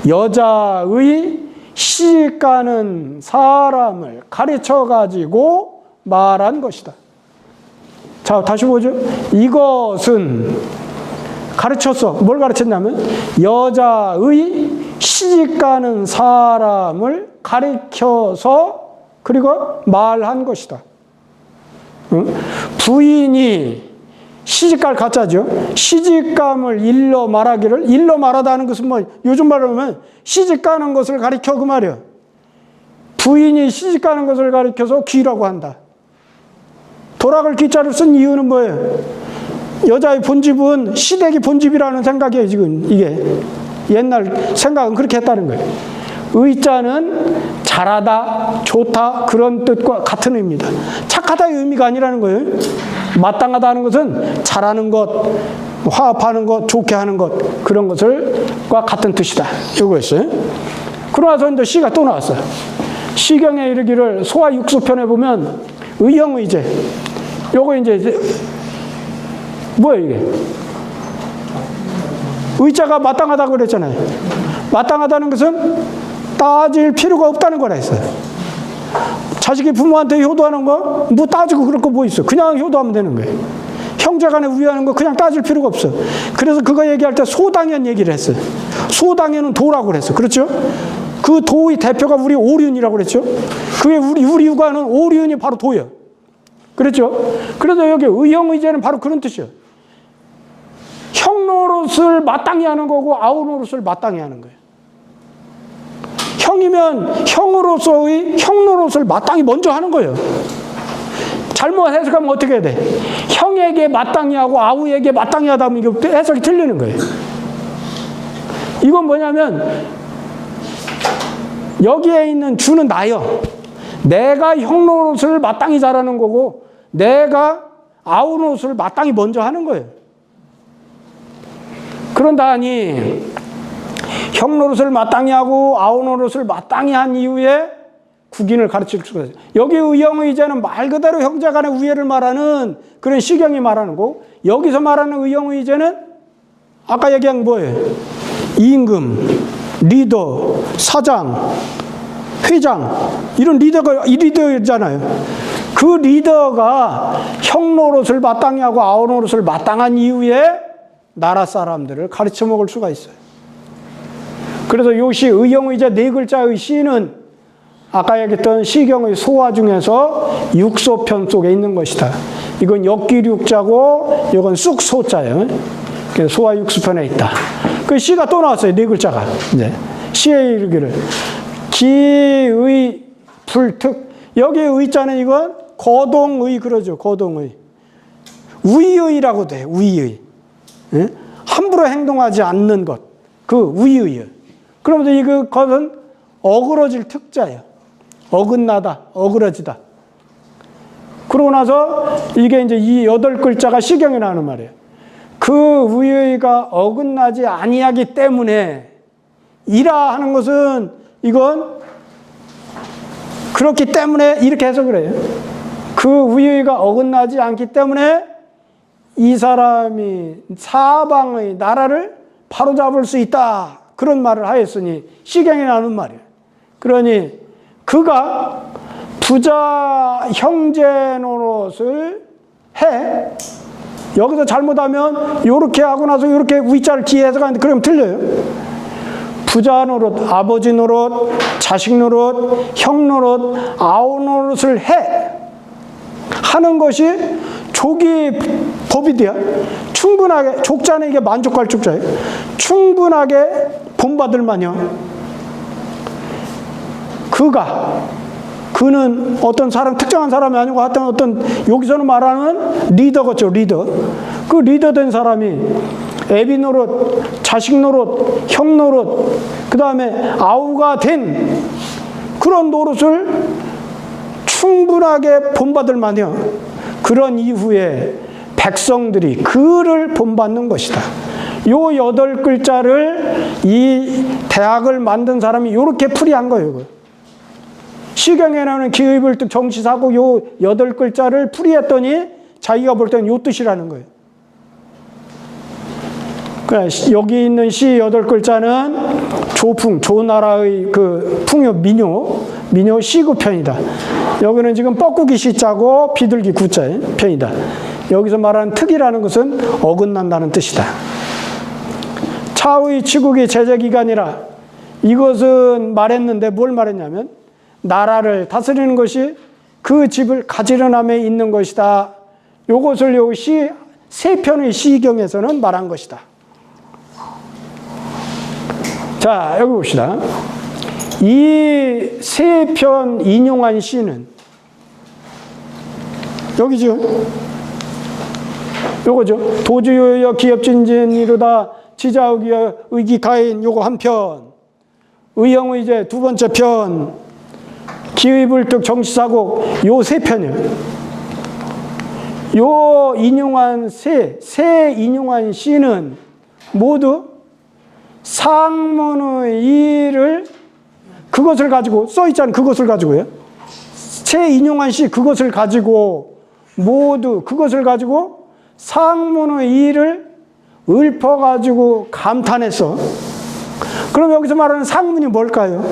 여자의 시집가는 사람을 가르쳐 가지고 말한 것이다. 자, 다시 보죠. 이것은 가르쳤어. 뭘 가르쳤냐면 여자의 시집가는 사람을 가르쳐서 그리고 말한 것이다. 부인이 시집갈 가짜죠. 시집감을 일러 말하기를 일러 말하다는 것은 뭐 요즘 말로 하면 시집가는 것을 가르쳐 그 말이에요. 부인이 시집가는 것을 가르쳐서 귀라고 한다. 도락을 귀자를 쓴 이유는 뭐예요? 여자의 본집은 시댁이 본집이라는 생각이에요. 지금 이게 옛날 생각은 그렇게 했다는 거예요. 의자는 잘하다, 좋다 그런 뜻과 같은 의미입니다. 착하다의 의미가 아니라는 거예요. 마땅하다는 것은 잘하는 것, 화합하는 것, 좋게 하는 것 그런 것을과 같은 뜻이다. 이거였어요. 그러고 나서 이제 시가 또 나왔어요. 시경에 이르기를 소와 육수편에 보면 의형의제. 요거 이제 뭐예요 이게? 의자가 마땅하다고 그랬잖아요. 마땅하다는 것은 따질 필요가 없다는 거라 했어요. 자식이 부모한테 효도하는 거 뭐 따지고 그럴 거 뭐 있어. 그냥 효도하면 되는 거예요. 형제간에 우애하는 거 그냥 따질 필요가 없어. 그래서 그거 얘기할 때 소당연 얘기를 했어요. 소당연은 도라고 그랬어. 그렇죠? 그 도의 대표가 우리 오륜이라고 그랬죠? 그게 우리 육아는 오륜이 바로 도예요. 그렇죠? 그래서 여기 의형의제는 바로 그런 뜻이에요. 형 노릇을 마땅히 하는 거고 아우 노릇을 마땅히 하는 거예요. 형이면 형으로서의 형 노릇을 마땅히 먼저 하는 거예요. 잘못 해석하면 어떻게 해야 돼? 형에게 마땅히 하고 아우에게 마땅히 하다 보면 이게 해석이 틀리는 거예요. 이건 뭐냐면 여기에 있는 주는 나요. 내가 형 노릇을 마땅히 잘하는 거고 내가 아우 노릇을 마땅히 먼저 하는 거예요. 그런다니 형 노릇을 마땅히 하고 아우 노릇을 마땅히 한 이후에 국인을 가르칠 수가 있어요. 여기 의형의제는 말 그대로 형제간의 우애를 말하는 그런 시경이 말하는 거고 여기서 말하는 의형의제는 아까 얘기한 뭐예요? 임금, 리더, 사장, 회장 이런 리더잖아요. 그 리더가 형 노릇을 마땅히 하고 아우 노릇을 마땅한 이후에 나라 사람들을 가르쳐 먹을 수가 있어요. 그래서 요 시 의형의제 네 글자의 시는 아까 얘기했던 시경의 소화 중에서 육소편 속에 있는 것이다. 이건 역기육자고 이건 쑥소자예요. 그래서 소와 육수편에 있다. 그 시가 또 나왔어요. 네 글자가. 이제 시의 이르기를 기의 불특. 여기 의자는 이건 거동의 그러죠. 거동의. 우의의라고 돼. 우의의. 예? 함부로 행동하지 않는 것. 그 우의의. 그러면서 이것은 어그러질 특자예요. 어긋나다. 어그러지다. 그러고 나서 이게 이제 이 8글자가 시경에 나오는 말이에요. 그 우의의가 어긋나지 아니하기 때문에 이라 하는 것은 이건 그렇기 때문에 이렇게 해석을 해요. 그 우의의가 어긋나지 않기 때문에 이 사람이 사방의 나라를 바로잡을 수 있다. 그런 말을 하였으니 시경에 나오는 말이에요. 그러니 그가 부자 형제 노릇을 해. 여기서 잘못하면 요렇게 하고 나서 요렇게 위자를 뒤에 해석하는데 그러면 틀려요. 부자 노릇, 아버지 노릇, 자식 노릇, 형 노릇, 아우 노릇을 해. 하는 것이 족이 법이 돼야 충분하게, 족자는 이게 만족할 족자예요. 충분하게 본받을 마녀. 그는 어떤 사람, 특정한 사람이 아니고 하여튼 어떤, 여기서는 말하는 리더겠죠, 리더. 그 리더 된 사람이 애비 노릇, 자식 노릇, 형 노릇, 그 다음에 아우가 된 그런 노릇을 충분하게 본받을 마녀. 그런 이후에 백성들이 그를 본받는 것이다. 요 8글자를 이 대학을 만든 사람이 이렇게 풀이한 거예요. 시경에 나오는 기의불특 정시사고 요 8글자를 풀이했더니 자기가 볼 때는 요 뜻이라는 거예요. 그러니까 여기 있는 시 8글자는 조풍, 조나라의 그 풍요, 민요 시구편이다. 여기는 지금 뻐꾸기 시자고 비둘기 구자의 편이다. 여기서 말하는 특이라는 것은 어긋난다는 뜻이다. 차의 치국이 제재기간이라 이것은 말했는데 뭘 말했냐면 나라를 다스리는 것이 그 집을 가지런함에 있는 것이다. 이것을 요 시, 세 편의 시경에서는 말한 것이다. 자, 여기 봅시다. 이 세 편 인용한 시는 여기죠. 요거죠. 도주요여 기업진진이로다 지자의기여 의기가인 요거 한 편. 의형의제 두 번째 편. 기의불특 정시사곡 요 세 편이에요. 요 인용한 세 인용한 시는 모두 상문의 일을 그것을 가지고 써있잖아요. 그것을 가지고요. 세 인용한 시 그것을 가지고 모두 그것을 가지고 상문의 일을 읊어가지고 감탄했어. 그럼 여기서 말하는 상문이 뭘까요?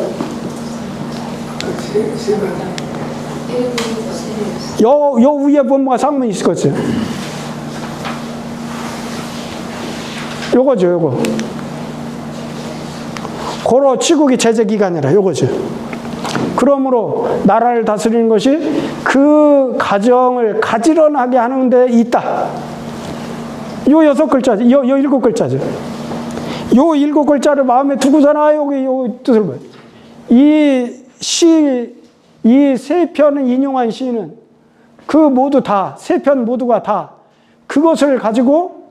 요 위에 보면 상문이 있을 거죠. 요거죠, 요거. 고로 치국이 제재기간이라 요거죠. 그러므로 나라를 다스리는 것이 그 가정을 가지런하게 하는 데 있다. 요 6글자죠. 요 7글자죠. 요 7글자를 마음에 두고서나 여기 요 뜻을 봐요. 이 세 편을 인용한 시는 그 모두 다, 세 편 모두가 다 그것을 가지고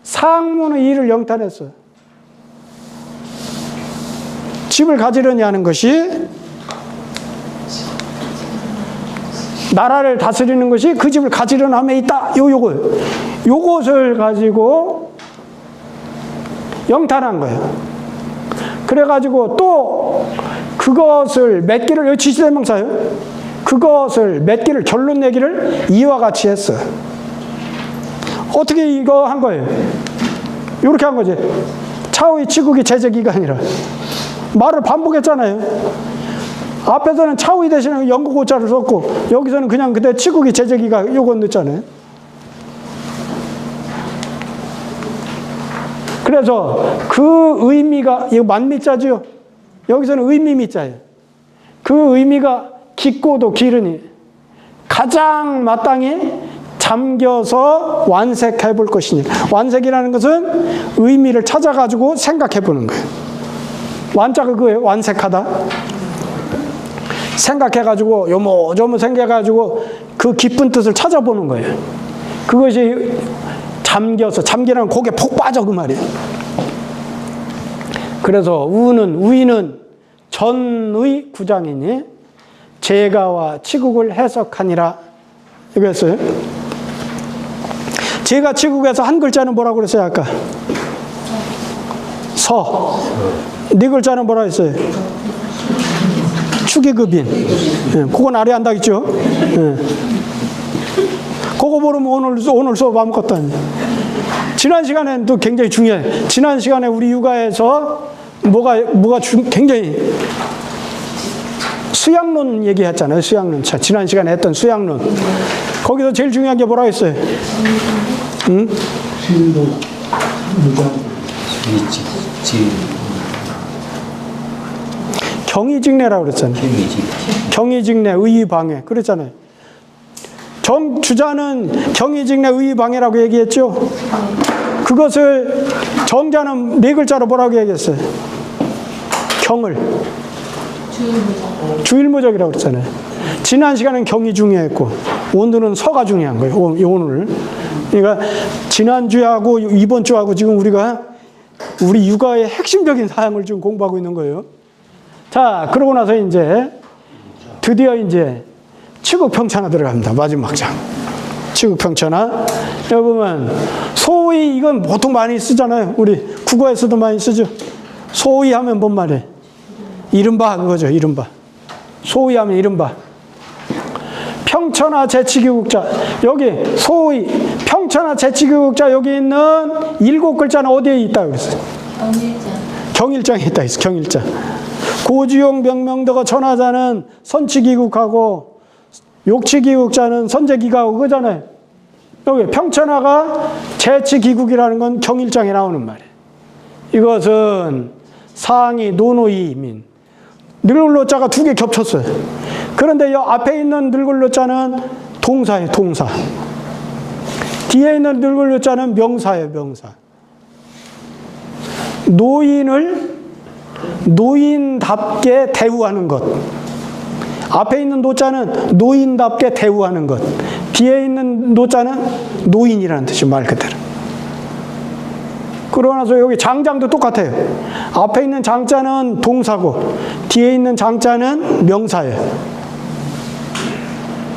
상문의 일을 영탄했어요. 집을 가지려니 하는 것이 나라를 다스리는 것이 그 집을 가지려는 함에 있다. 요것을 가지고 영탄한 거예요. 그래가지고 또 그것을 맺기를, 지시대명사예요. 그것을 맺기를, 결론 내기를 이와 같이 했어요. 어떻게 이거 한 거예요? 이렇게 한 거지. 차의 치국이 제재기간이라. 말을 반복했잖아요. 앞에서는 차의 대신에 영국오자를 썼고 여기서는 그냥 그대 치국이 제재기간 요거 넣었잖아요. 그래서 그 의미가, 이거 만미자죠. 여기서는 의미미자예요. 그 의미가 깊고도 기르니 가장 마땅히 잠겨서 완색해 볼 것이니. 완색이라는 것은 의미를 찾아가지고 생각해 보는 거예요. 완자가 그거예요. 완색하다. 생각해가지고 요모조모 생각해가지고 그 깊은 뜻을 찾아보는 거예요. 그것이 잠겨서, 잠기라는 곡에 푹 빠져 그 말이에요. 그래서 우의는 전의 구장이니 제가와 치국을 해석하니라 이거였어요. 제가 치국에서 한 글자는 뭐라고 그랬어요 아까? 서. 네 글자는 뭐라 했어요? 축의급인. 예, 그건 알아야 한다 했죠. 예. 그거 모르면 오늘 수업 아무것도 아니에요. 지난 시간에는 또 굉장히 중요해요. 지난 시간에 우리 육아에서 굉장히 수양론 얘기했잖아요. 수양론. 자, 지난 시간에 했던 수양론. 거기서 제일 중요한 게 뭐라고 했어요? 응? 경의직례라고 그랬잖아요. 경의직례, 의의방해. 그랬잖아요. 주자는 경의직례, 의의방해라고 얘기했죠. 그것을 정자는 네 글자로 뭐라고 얘기했어요? 경을. 주일무적이라고 그랬잖아요. 지난 시간은 경이 중요했고 오늘은 서가 중요한 거예요. 오늘. 그러니까 지난주하고 이번 주하고 지금 우리가 우리 육아의 핵심적인 사항을 지금 공부하고 있는 거예요. 자, 그러고 나서 이제 드디어 이제 치국평천하 들어갑니다. 마지막 장. 치국평천하. 여기 보면 소위 이건 보통 많이 쓰잖아요. 우리 국어에서도 많이 쓰죠. 소위 하면 뭔 말이에요? 이른바 그거죠. 이른바. 소위 하면 이른바. 평천하 제치기국자. 여기 소위 평천하 제치기국자 여기 있는 7글자는 어디에 있다고 그랬어요? 경일장에 있다 했어요. 경일장. 고주용 명명덕어 천하자는 선치기국하고 욕치기국자는 선제기가하고 그거잖아요. 여기 평천하가 제치기국이라는 건 경일장에 나오는 말이에요. 이것은 상이 노노이민. 늙을로자가 2개 겹쳤어요. 그런데 이 앞에 있는 늙을로자는 동사예요. 동사. 뒤에 있는 늙을로자는 명사예요. 명사. 노인을 노인답게 대우하는 것. 앞에 있는 노자는 노인답게 대우하는 것. 뒤에 있는 노자는 노인이라는 뜻이에요. 말 그대로. 그러고 나서 여기 장장도 똑같아요. 앞에 있는 장자는 동사고 뒤에 있는 장자는 명사예요.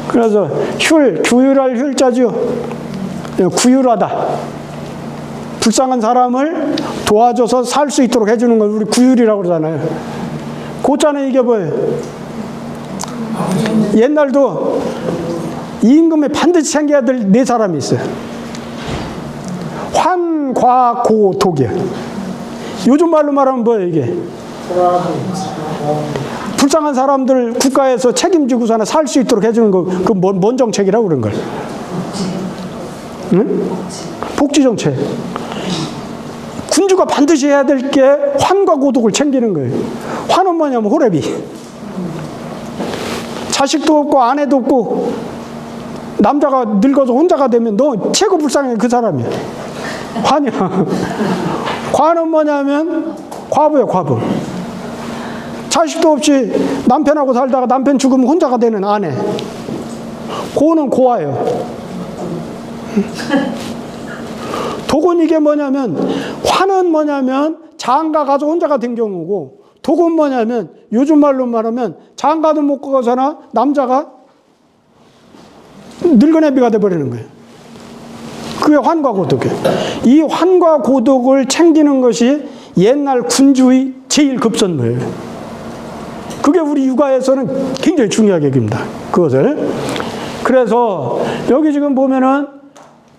그래서 규율할 율자죠. 구율하다. 불쌍한 사람을 도와줘서 살 수 있도록 해주는 걸 우리 구율이라고 그러잖아요. 고자는 이게 뭐예요? 옛날도 임금에 반드시 챙겨야 될 4사람이 있어요. 환과고독이야. 요즘 말로 말하면 뭐예요 이게? 불쌍한 사람들 국가에서 책임지고서는 살 수 있도록 해주는 거, 그 뭔 정책이라고 그런 걸? 응? 복지정책. 군주가 반드시 해야 될 게 환과 고독을 챙기는 거예요. 환은 뭐냐면 호래비. 자식도 없고 아내도 없고 남자가 늙어서 혼자가 되면 너 최고 불쌍해 그 사람이야. 환이야. 과는 뭐냐면 과부야 과부. 자식도 없이 남편하고 살다가 남편 죽으면 혼자가 되는 아내. 고는 고아예요. 독은 이게 뭐냐면 환은 뭐냐면 장가 가서 혼자가 된 경우고 독은 뭐냐면 요즘 말로 말하면 장가도 못 가거나 남자가 늙은애비가 돼버리는 거예요. 그게 환과 고독이에요. 이 환과 고독을 챙기는 것이 옛날 군주의 제일 급선무예요. 그게 우리 육아에서는 굉장히 중요하게 여깁니다. 그것을. 그래서 여기 지금 보면은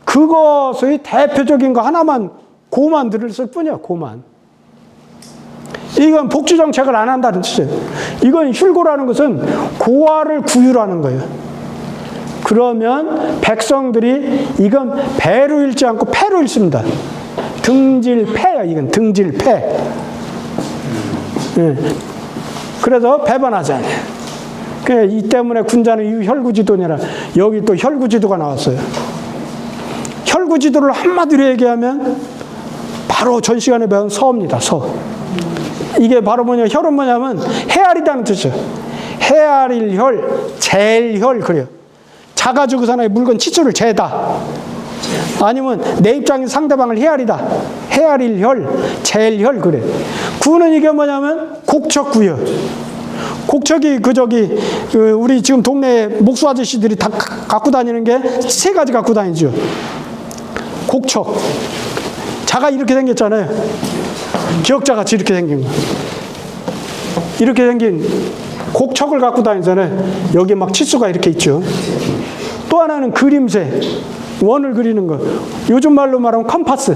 그것의 대표적인 거 하나만 고만 들었을 뿐이야. 고만. 이건 복지정책을 안 한다는 뜻이에요. 이건 휼고라는 것은 고아를 구휼하는 거예요. 그러면 백성들이 이건 배로 읽지 않고 패로 읽습니다. 등질패야. 이건 등질패. 예. 그래서 배반하지 않아요. 이 때문에 군자는 혈구지도니라. 여기 또 혈구지도가 나왔어요. 혈구지도를 한마디로 얘기하면 바로 전 시간에 배운 서입니다. 서. 이게 바로 뭐냐, 혈은 뭐냐면 헤아리다는 뜻이에요. 헤아릴 혈, 잴 혈, 그래요. 자가지고 사나의 물건 치수를 재다. 아니면 내 입장에 상대방을 헤아리다. 헤아릴 혈, 잴 혈, 그래. 구는 이게 뭐냐면 곡척구요. 곡척이 우리 지금 동네 목수 아저씨들이 다 갖고 다니는 게 세 가지 갖고 다니죠. 곡척. 자가 이렇게 생겼잖아요. 기역자같이 이렇게 생긴 거. 이렇게 생긴 곡척을 갖고 다니잖아요. 여기 막 치수가 이렇게 있죠. 또 하나는 그림새. 원을 그리는 거. 요즘 말로 말하면 컴파스.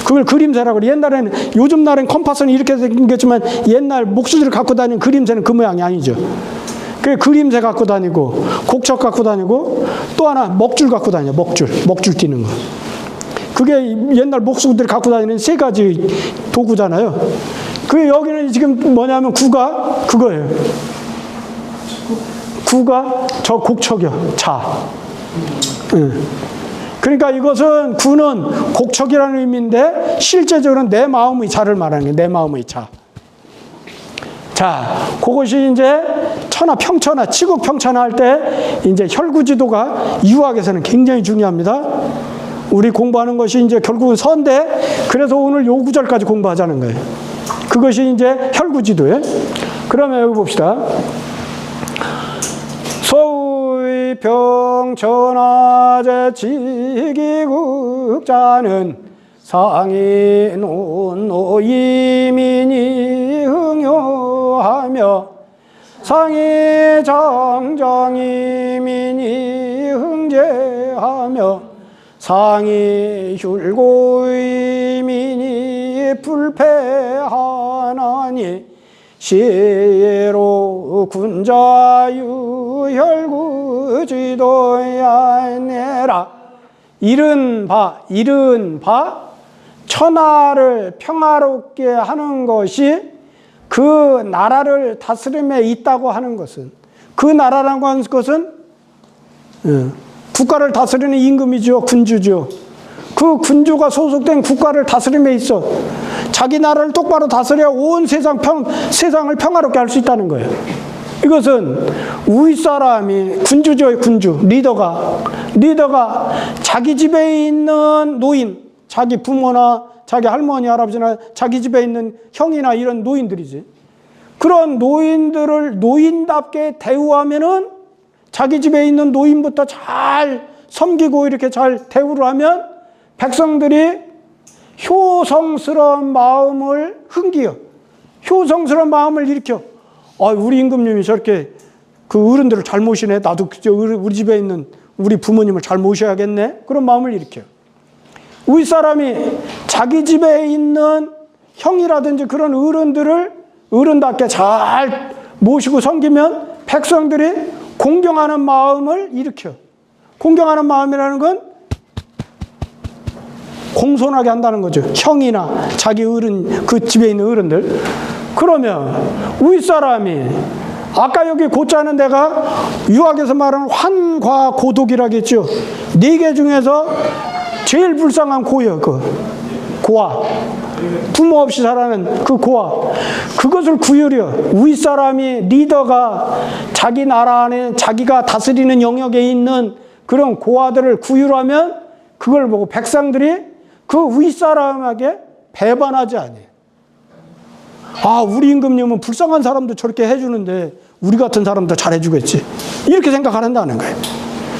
그걸 그림새라고 그래. 옛날에는, 요즘 날엔 컴파스는 이렇게 생겼지만 옛날 목수들이 갖고 다니는 그림새는 그 모양이 아니죠. 그 그림새 갖고 다니고, 곡척 갖고 다니고, 또 하나 먹줄 갖고 다녀. 먹줄 띄는 거. 그게 옛날 목수들이 갖고 다니는 세 가지 도구잖아요. 그 여기는 지금 뭐냐면 구가 그거예요. 구가 저 곡척이요. 자. 그러니까 이것은 구는 곡척이라는 의미인데 실제적으로는 내 마음의 자를 말하는 거예요. 내 마음의 자. 자, 그것이 이제 천하 평천하, 치국 평천하 할 때 이제 혈구지도가 유학에서는 굉장히 중요합니다. 우리 공부하는 것이 이제 결국은 서인데 그래서 오늘 요 구절까지 공부하자는 거예요. 그것이 이제 혈구지도예요. 그러면 여기 봅시다. 서의 평천하제 지기국자는 상인 노이민이 흥요하며 상이 정정이민이 흥제하며 상이 율고이민이 불패하나니 시로 군자유 혈구지도야 내라. 이른 바 천하를 평화롭게 하는 것이 그 나라를 다스림에 있다고 하는 것은, 그 나라라는 것은 국가를 다스리는 임금이죠. 군주죠. 그 군주가 소속된 국가를 다스림에 있어. 자기 나라를 똑바로 다스려야 온 세상을 평화롭게 할 수 있다는 거예요. 이것은 윗사람이 군주죠. 군주. 리더가 자기 집에 있는 노인, 자기 부모나 자기 할머니, 할아버지나 자기 집에 있는 형이나 이런 노인들이지. 그런 노인들을 노인답게 대우하면은 자기 집에 있는 노인부터 잘 섬기고 이렇게 잘 대우를 하면 백성들이 효성스러운 마음을 흥기어. 효성스러운 마음을 일으켜. 우리 임금님이 저렇게 그 어른들을 잘 모시네. 나도 우리 집에 있는 우리 부모님을 잘 모셔야겠네. 그런 마음을 일으켜. 윗사람이 자기 집에 있는 형이라든지 그런 어른들을 어른답게 잘 모시고 섬기면 백성들이 공경하는 마음을 일으켜. 공경하는 마음이라는 건 공손하게 한다는 거죠. 형이나 자기 어른, 그 집에 있는 어른들. 그러면 윗사람이 아까 여기 고자는 데가 유학에서 말하는 환과 고독이라겠죠. 네 개 중에서 제일 불쌍한 고요. 그 고아. 부모 없이 살아가는 그 고아. 그것을 구유려. 윗사람이 리더가 자기 나라 안에 자기가 다스리는 영역에 있는 그런 고아들을 구유하면 그걸 보고 백성들이 그 윗사람에게 배반하지 아니에요. 우리 임금님은 불쌍한 사람도 저렇게 해주는데 우리 같은 사람도 잘해주겠지. 이렇게 생각한다는 거예요.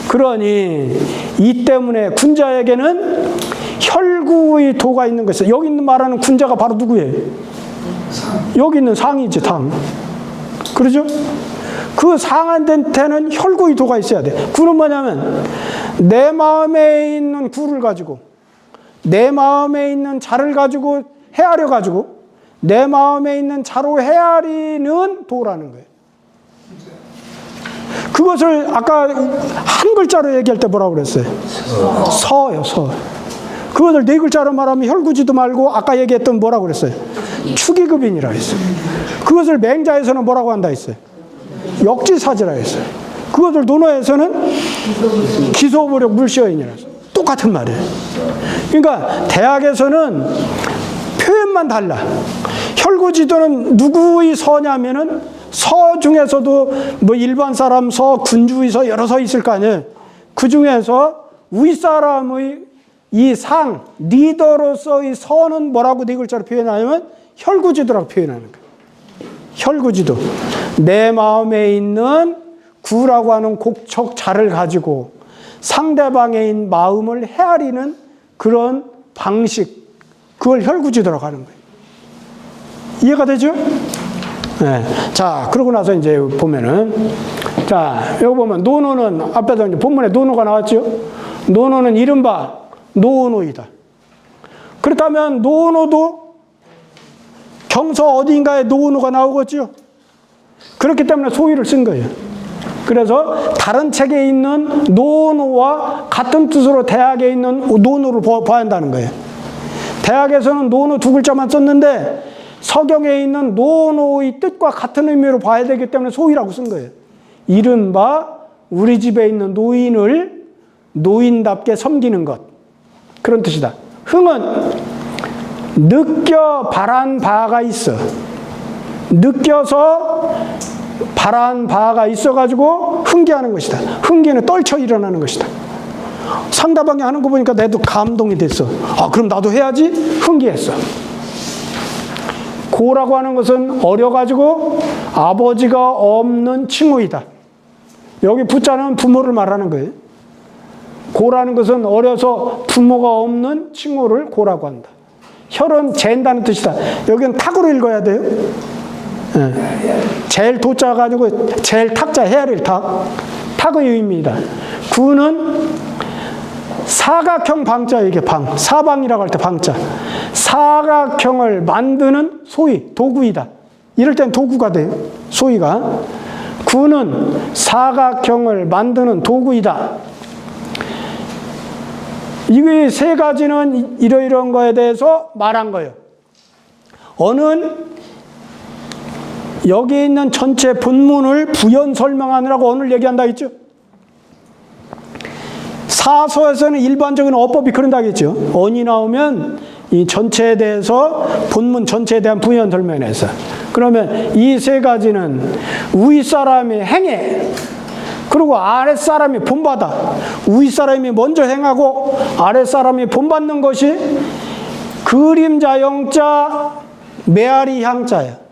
그러니 이 때문에 군자에게는 혈구의 도가 있는 것이에요. 여기 있는 말하는 군자가 바로 누구예요? 여기 있는 상이지, 상. 그러죠? 그 상한테는 혈구의 도가 있어야 돼. 구는 뭐냐면 내 마음에 있는 구를 가지고 내 마음에 있는 자를 가지고 헤아려 가지고 내 마음에 있는 자로 헤아리는 도라는 거예요. 그것을 아까 한 글자로 얘기할 때 뭐라고 그랬어요? 서요, 서. 그것을 네 글자로 말하면 혈구지도 말고 아까 얘기했던 뭐라고 그랬어요? 축의급인이라고 했어요. 그것을 맹자에서는 뭐라고 한다 했어요? 역지사지라고 했어요. 그것을 논어에서는 기소부력 물시어인이라고 했어요. 똑같은 말이에요. 그러니까 대학에서는 표현만 달라. 혈구지도는 누구의 서냐면은 서 중에서도 뭐 일반 사람 서, 군주의 서 여러 서 있을 거 아니에요. 그 중에서 윗사람의 이 상, 리더로서의 서는 뭐라고 네 글자로 표현하냐면 혈구지도라고 표현하는 거예요. 혈구지도. 내 마음에 있는 구라고 하는 곡척 자를 가지고 상대방의 마음을 헤아리는 그런 방식, 그걸 혈구지도라고 하는 거예요. 이해가 되죠? 네. 자, 그러고 나서 이제 보면은, 자, 여기 보면 노노는 앞에서 이제 본문에 노노가 나왔죠? 노노는 이른바 노노이다. 그렇다면 노노도 경서 어딘가에 노노가 나오겠죠? 그렇기 때문에 소위를 쓴 거예요. 그래서 다른 책에 있는 노노와 같은 뜻으로 대학에 있는 노노를 봐야 한다는 거예요. 대학에서는 노노 두 글자만 썼는데 서경에 있는 노노의 뜻과 같은 의미로 봐야 되기 때문에 소위라고 쓴 거예요. 이른바 우리 집에 있는 노인을 노인답게 섬기는 것, 그런 뜻이다. 흥은 느껴 바란 바가 있어. 느껴서 바란 바가 있어가지고 흥기하는 것이다. 흥기는 떨쳐 일어나는 것이다. 상대방이 하는 거 보니까 나도 감동이 됐어. 아, 그럼 나도 해야지. 흥기했어. 고라고 하는 것은 어려가지고 아버지가 없는 칭호이다. 여기 부자는 부모를 말하는 거예요. 고라는 것은 어려서 부모가 없는 칭호를 고라고 한다. 혈은 잰다는 뜻이다. 여기는 탁으로 읽어야 돼요. 제일 도자 가지고 제일 탁자 헤아릴 탁. 탁의 의미입니다. 구는 사각형 방자, 이게 방. 사방이라고 할 때 방자. 사각형을 만드는 소위, 도구이다. 이럴 땐 도구가 돼요. 소위가. 구는 사각형을 만드는 도구이다. 이 세 가지는 이러이러한 거에 대해서 말한 거예요. 어는 여기 있는 전체 본문을 부연 설명하느라고 언을 얘기한다 했죠. 사서에서는 일반적인 어법이 그런다 했죠. 언이 나오면 이 전체에 대해서 본문 전체에 대한 부연 설명을 해서. 그러면 이 세 가지는 윗사람이 행해, 그리고 아랫사람이 본받아. 윗사람이 먼저 행하고 아랫사람이 본받는 것이 그림자 영자 메아리 향자야.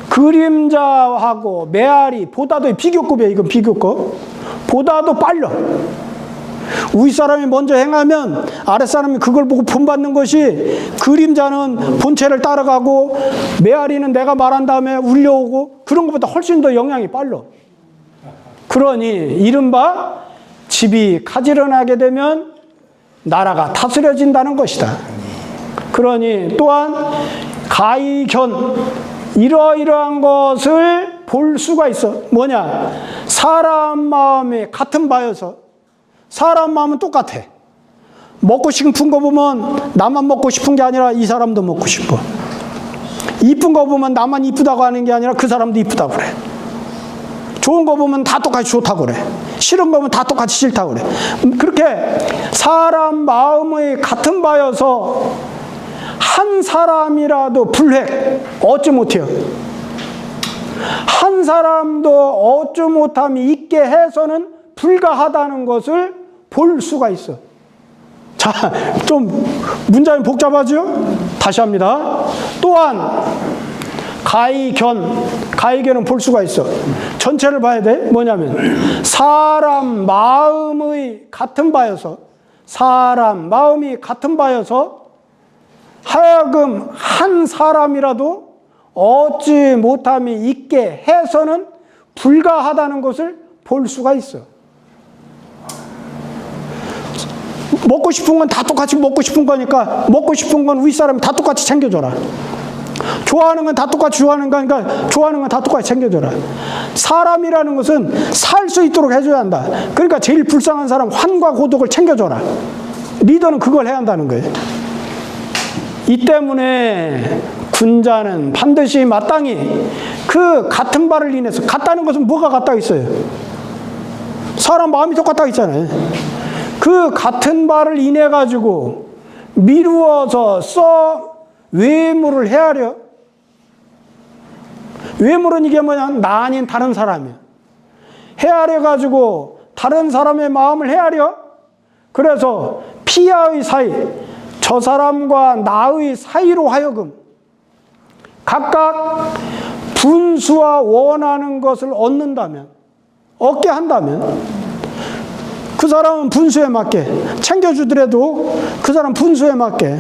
그림자하고 메아리 보다도 비교급이야. 이건 비교급. 보다도 빨라. 윗사람이 먼저 행하면 아랫사람이 그걸 보고 본받는 것이, 그림자는 본체를 따라가고 메아리는 내가 말한 다음에 울려오고, 그런 것보다 훨씬 더 영향이 빨라. 그러니 이른바 집이 가지런하게 되면 나라가 다스려진다는 것이다. 그러니 또한 가이견, 이러이러한 것을 볼 수가 있어. 뭐냐? 사람 마음이 같은 바여서. 사람 마음은 똑같아. 먹고 싶은 거 보면 나만 먹고 싶은 게 아니라 이 사람도 먹고 싶어. 이쁜 거 보면 나만 이쁘다고 하는 게 아니라 그 사람도 이쁘다고 그래. 좋은 거 보면 다 똑같이 좋다고 그래. 싫은 거 보면 다 똑같이 싫다고 그래. 그렇게 사람 마음의 같은 바여서 한 사람이라도 불획 얻지 못해요. 한 사람도 얻지 못함이 있게 해서는 불가하다는 것을 볼 수가 있어. 자, 좀 문장이 복잡하죠? 다시 합니다. 또한 가이견은 볼 수가 있어. 전체를 봐야 돼. 뭐냐면 사람 마음의 같은 바여서, 사람 마음이 같은 바여서 하여금 한 사람이라도 얻지 못함이 있게 해서는 불가하다는 것을 볼 수가 있어. 먹고 싶은 건 다 똑같이 먹고 싶은 거니까 먹고 싶은 건 윗사람이 다 똑같이 챙겨줘라. 좋아하는 건 다 똑같이 좋아하는 거니까 좋아하는 건 다 똑같이 챙겨줘라. 사람이라는 것은 살 수 있도록 해줘야 한다. 그러니까 제일 불쌍한 사람 환과 고독을 챙겨줘라. 리더는 그걸 해야 한다는 거예요. 이 때문에 군자는 반드시 마땅히 그 같은 바를 인해서, 같다는 것은 뭐가 같다고 있어요? 사람 마음이 똑같다고 있잖아요. 그 같은 바를 인해 가지고 미루어서 외모를 헤아려. 외모는 이게 뭐냐? 나 아닌 다른 사람이야. 헤아려 가지고 다른 사람의 마음을 헤아려. 그래서 피하의 사이, 저 사람과 나의 사이로 하여금 각각 분수와 원하는 것을 얻게 한다면 그 사람은 분수에 맞게 챙겨주더라도 그 사람 분수에 맞게,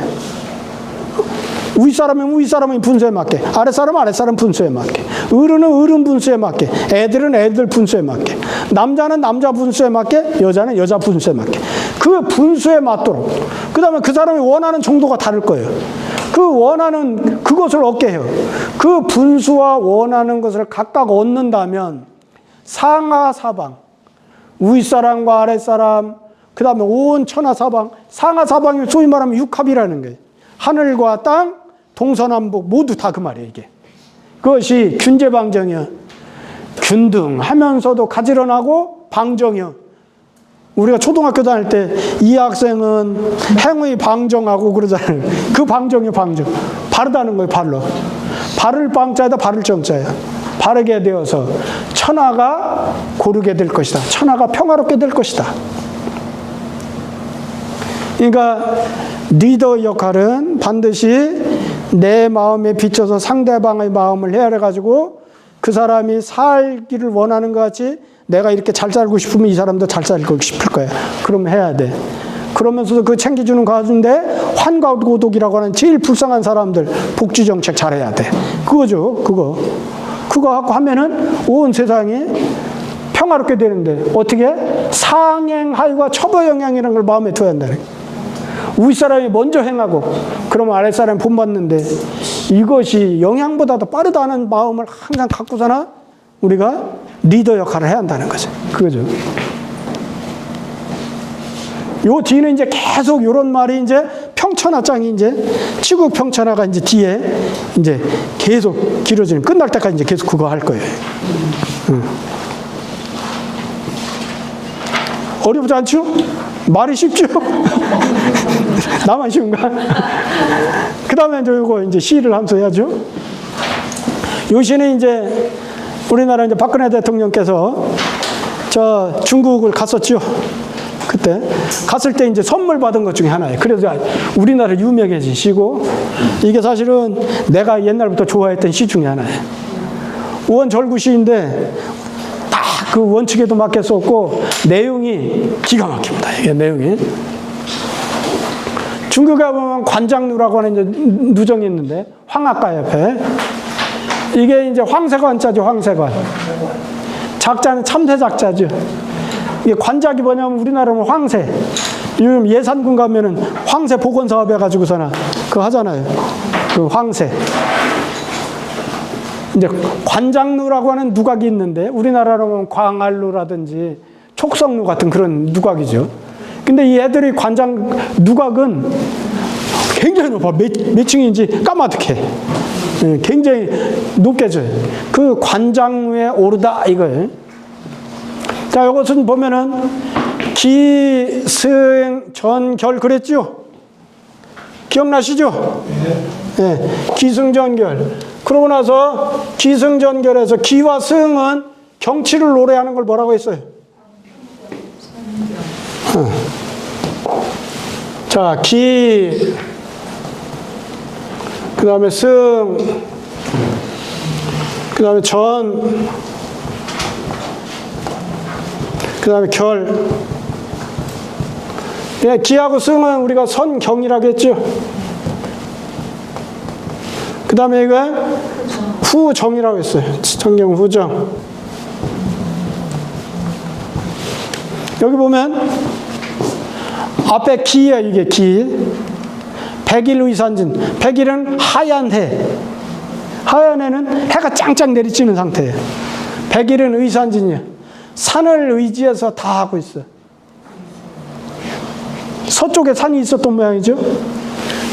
윗사람은 윗사람의 분수에 맞게, 아랫사람은 아랫사람 분수에 맞게, 어른은 어른 분수에 맞게, 애들은 애들 분수에 맞게, 남자는 남자 분수에 맞게, 여자는 여자 분수에 맞게, 그 분수에 맞도록. 그 다음에 그 사람이 원하는 정도가 다를 거예요. 그 원하는 그것을 얻게 해요. 그 분수와 원하는 것을 각각 얻는다면 상하사방, 윗사람과 아랫사람, 그 다음에 온 천하사방, 상하사방이 소위 말하면 육합이라는 거예요. 하늘과 땅, 동서남북 모두 다 그 말이에요, 이게. 그것이 균제방정이야. 균등하면서도 가지런하고 방정이야. 우리가 초등학교 다닐 때 이 학생은 행의 방정하고 그러잖아요. 그 방정이 방정. 바르다는 거예요, 발로. 바를 방자에다 바를 정자야. 바르게 되어서 천하가 고르게 될 것이다. 천하가 평화롭게 될 것이다. 그러니까 리더 역할은 반드시 내 마음에 비춰서 상대방의 마음을 헤아려가지고 그 사람이 살기를 원하는 것 같이 내가 이렇게 잘 살고 싶으면 이 사람도 잘 살고 싶을 거야. 그럼 해야 돼. 그러면서도 그 챙겨주는 가운데 환가고독이라고 하는 제일 불쌍한 사람들 복지정책 잘해야 돼. 그거죠. 그거 하고 하면은 온 세상이 평화롭게 되는데 어떻게? 상행하유와 첩의 영향이라는 걸 마음에 둬야 한다는 거예요. 윗사람이 먼저 행하고 그러면 아랫사람이 본받는데 이것이 영향보다도 빠르다는 마음을 항상 갖고서나 우리가 리더 역할을 해야 한다는 거죠. 그거죠. 요 뒤는 이제 계속 이런 말이 이제 평천하장이 이제 치국 평천하가 이제 뒤에 이제 계속 길어지는 끝날 때까지 이제 계속 그거 할 거예요. 어렵지 않죠? 말이 쉽죠? 나만 쉬운가? 그 다음에 이제 이거 이제 시를 하면서 해야죠. 요 시는 이제 우리나라 이제 박근혜 대통령께서 저 중국을 갔었죠. 그때 갔을 때 이제 선물 받은 것 중에 하나예요. 그래서 우리나라 유명해진 시고 이게 사실은 내가 옛날부터 좋아했던 시 중에 하나예요. 원절구시인데 딱 그 원칙에도 맞게 썼고 내용이 기가 막힙니다. 이게 내용이. 중국에 보면 관장루라고 하는 이제 누정이 있는데 황학가 옆에 이게 이제 황새관자죠. 황새관. 작자는 참새 작자죠. 이게 관작이 뭐냐면 우리나라는 황새. 요즘 예산군 가면은 황새 복원 사업 해가지고서나 그거 하잖아요. 그 황새. 이제 관장루라고 하는 누각이 있는데 우리나라로 보면 광알루라든지 촉성루 같은 그런 누각이죠. 근데 이 애들이 관장 누각은 굉장히 높아. 몇 층인지 까마득해. 굉장히 높게 져요. 그 관장루에 오르다 이거예요. 자, 이것은 보면은 기승전결 그랬죠? 기억나시죠? 네. 기승전결. 그러고 나서 기승전결에서 기와 승은 경치를 노래하는 걸 뭐라고 했어요? 자, 기, 그 다음에 승, 그 다음에 전, 그 다음에 결. 기하고 승은 우리가 선경이라고 했죠. 그 다음에 이거 후정이라고 했어요. 정경 후정. 여기 보면 앞에 기야, 이게 기. 백일의산진. 백일은 하얀 해. 하얀 해는 해가 짱짱 내리쬐는 상태예요. 백일은 의산진이야. 산을 의지해서 다 하고 있어. 서쪽에 산이 있었던 모양이죠.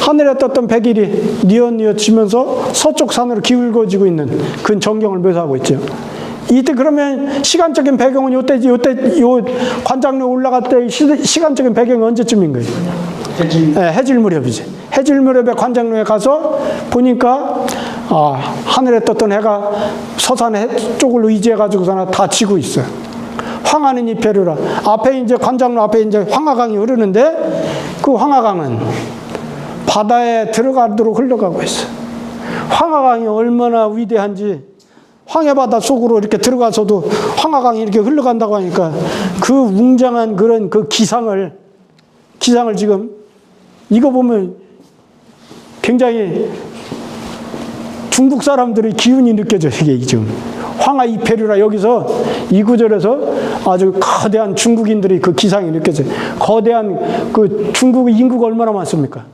하늘에 떴던 백일이 뉘엿뉘엿 지면서 서쪽 산으로 기울어지고 있는 그 전경을 묘사하고 있죠. 이때 그러면 시간적인 배경은 요때 요 관장로 올라갈 때 시간적인 배경이 언제쯤인 거예요? 해질 무렵이지. 해질 무렵에 관장로에 가서 보니까 하늘에 떴던 해가 서산 쪽을 의지해 가지고서는 다 지고 있어요. 황하는 이페루라. 앞에 이제 관장로 앞에 이제 황하강이 흐르는데 그 황하강은 바다에 들어가도록 흘러가고 있어요. 황하강이 얼마나 위대한지 황해바다 속으로 이렇게 들어가서도 황하강이 이렇게 흘러간다고 하니까 그 웅장한 그런 그 기상을 지금 이거 보면 굉장히 중국 사람들의 기운이 느껴져요. 이게 지금 황하 이페류라 여기서 이 구절에서 아주 거대한 중국인들의 그 기상이 느껴져요. 거대한 그 중국의 인구가 얼마나 많습니까?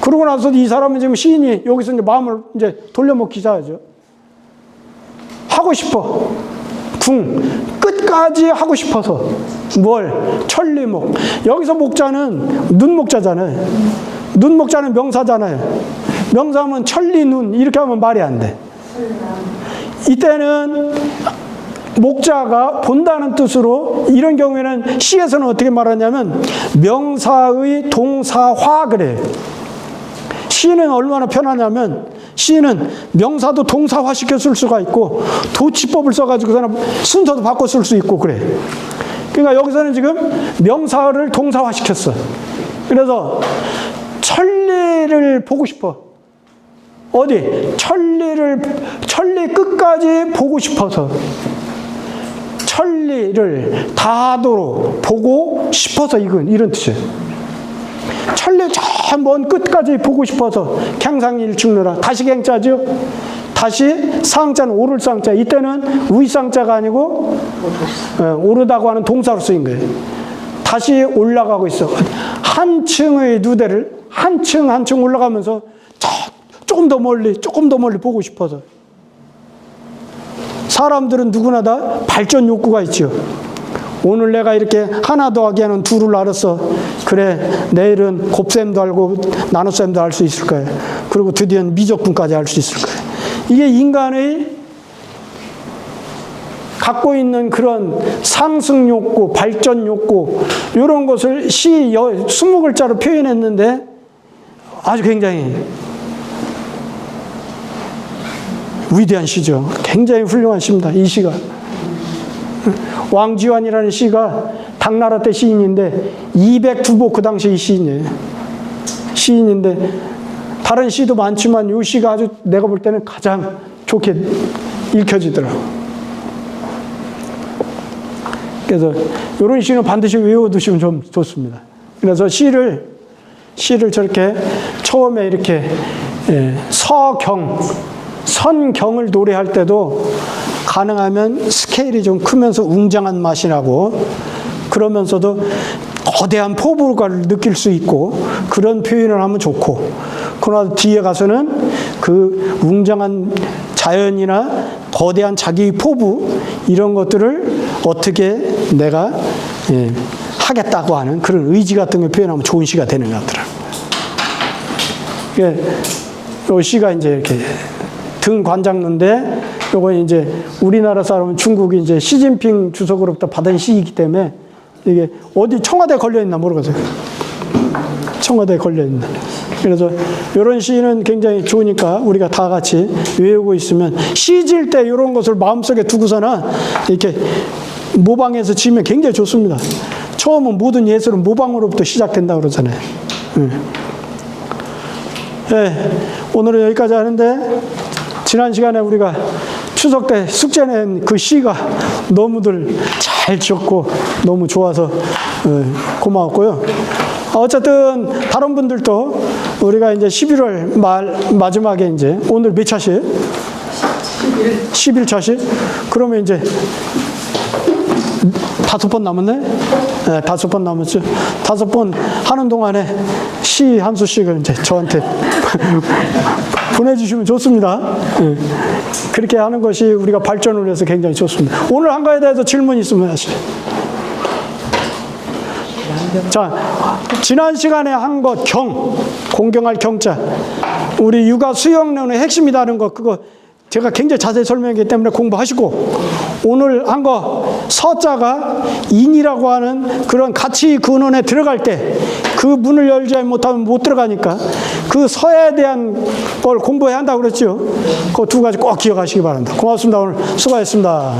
그러고 나서 이 사람은 지금 시인이 여기서 이제 마음을 이제 돌려먹기 시작하죠. 하고 싶어. 끝까지 하고 싶어서. 뭘? 천리목. 여기서 목자는 눈목자잖아요. 눈목자는 명사잖아요. 명사하면 천리눈 이렇게 하면 말이 안 돼. 이때는 목자가 본다는 뜻으로 이런 경우에는 시에서는 어떻게 말하냐면 명사의 동사화 그래요. 시는 얼마나 편하냐면 시는 명사도 동사화 시켜 쓸 수가 있고 도치법을 써가지고서는 순서도 바꿔 쓸 수 있고 그래. 그러니까 여기서는 지금 명사를 동사화 시켰어. 그래서 천리를 보고 싶어. 어디? 천리 끝까지 보고 싶어서. 천리를 다하도록 보고 싶어서 이런 뜻이에요. 천리 저 먼 끝까지 보고 싶어서 갱상일축로라. 다시 갱자죠. 다시 상자는 오를 상자. 이때는 위상자가 아니고 오르다고 하는 동사로 쓰인 거예요. 다시 올라가고 있어. 한 층의 누대를 한 층 올라가면서 조금 더 멀리 보고 싶어서. 사람들은 누구나 다 발전 욕구가 있죠. 오늘 내가 이렇게 하나 더하기 하는 둘을 알았어. 그래, 내일은 곱셈도 알고 나눗셈도 알 수 있을 거야. 그리고 드디어 미적분까지 알 수 있을 거야. 이게 인간의 갖고 있는 그런 상승 욕구, 발전 욕구 이런 것을 시 20글자로 표현했는데 아주 굉장히 위대한 시죠. 굉장히 훌륭한 시입니다. 이 시가. 왕지환이라는 시가 당나라 때 시인인데 202복 그 당시 이 시인인데 다른 시도 많지만 이 시가 아주 내가 볼 때는 가장 좋게 읽혀지더라고. 그래서 이런 시는 반드시 외워두시면 좀 좋습니다. 그래서 시를 저렇게 처음에 이렇게 선경을 노래할 때도 가능하면 스케일이 좀 크면서 웅장한 맛이 나고 그러면서도 거대한 포부를 느낄 수 있고 그런 표현을 하면 좋고 그러나 뒤에 가서는 그 웅장한 자연이나 거대한 자기의 포부 이런 것들을 어떻게 내가 하겠다고 하는 그런 의지 같은 걸 표현하면 좋은 시가 되는 것 같더라고요. 이 시가 이제 이렇게 등 관장로인데 요건 이제 우리나라 사람은 중국이 이제 시진핑 주석으로부터 받은 시이기 때문에 이게 어디 청와대에 걸려있나 모르겠어요. 청와대에 걸려있나. 그래서 이런 시는 굉장히 좋으니까 우리가 다 같이 외우고 있으면 시질 때 이런 것을 마음속에 두고서는 이렇게 모방해서 지으면 굉장히 좋습니다. 처음은 모든 예술은 모방으로부터 시작된다고 그러잖아요. 오늘은 여기까지 하는데 지난 시간에 우리가 추석 때 숙제 낸 그 시가 너무들 잘 지었고 너무 좋아서 고마웠고요. 어쨌든 다른 분들도 우리가 이제 11월 마지막에 이제 오늘 몇 차시? 11차시? 그러면 이제 5번 남았네? 네, 5번 남았죠. 5번 하는 동안에 시 한 수씩을 이제 저한테 보내주시면 좋습니다. 네. 그렇게 하는 것이 우리가 발전을 위해서 굉장히 좋습니다. 오늘 한 거에 대해서 질문 있으면 하시죠. 자, 지난 시간에 한 것 공경할 경자. 우리 육아 수영론의 핵심이라는 거 그거 제가 굉장히 자세히 설명했기 때문에 공부하시고, 오늘 한 거 서자가 인이라고 하는 그런 가치 근원에 들어갈 때 그 문을 열지 못하면 못 들어가니까 그 서에 대한 걸 공부해야 한다고 그랬죠. 그 두 가지 꼭 기억하시기 바랍니다. 고맙습니다. 오늘 수고하셨습니다.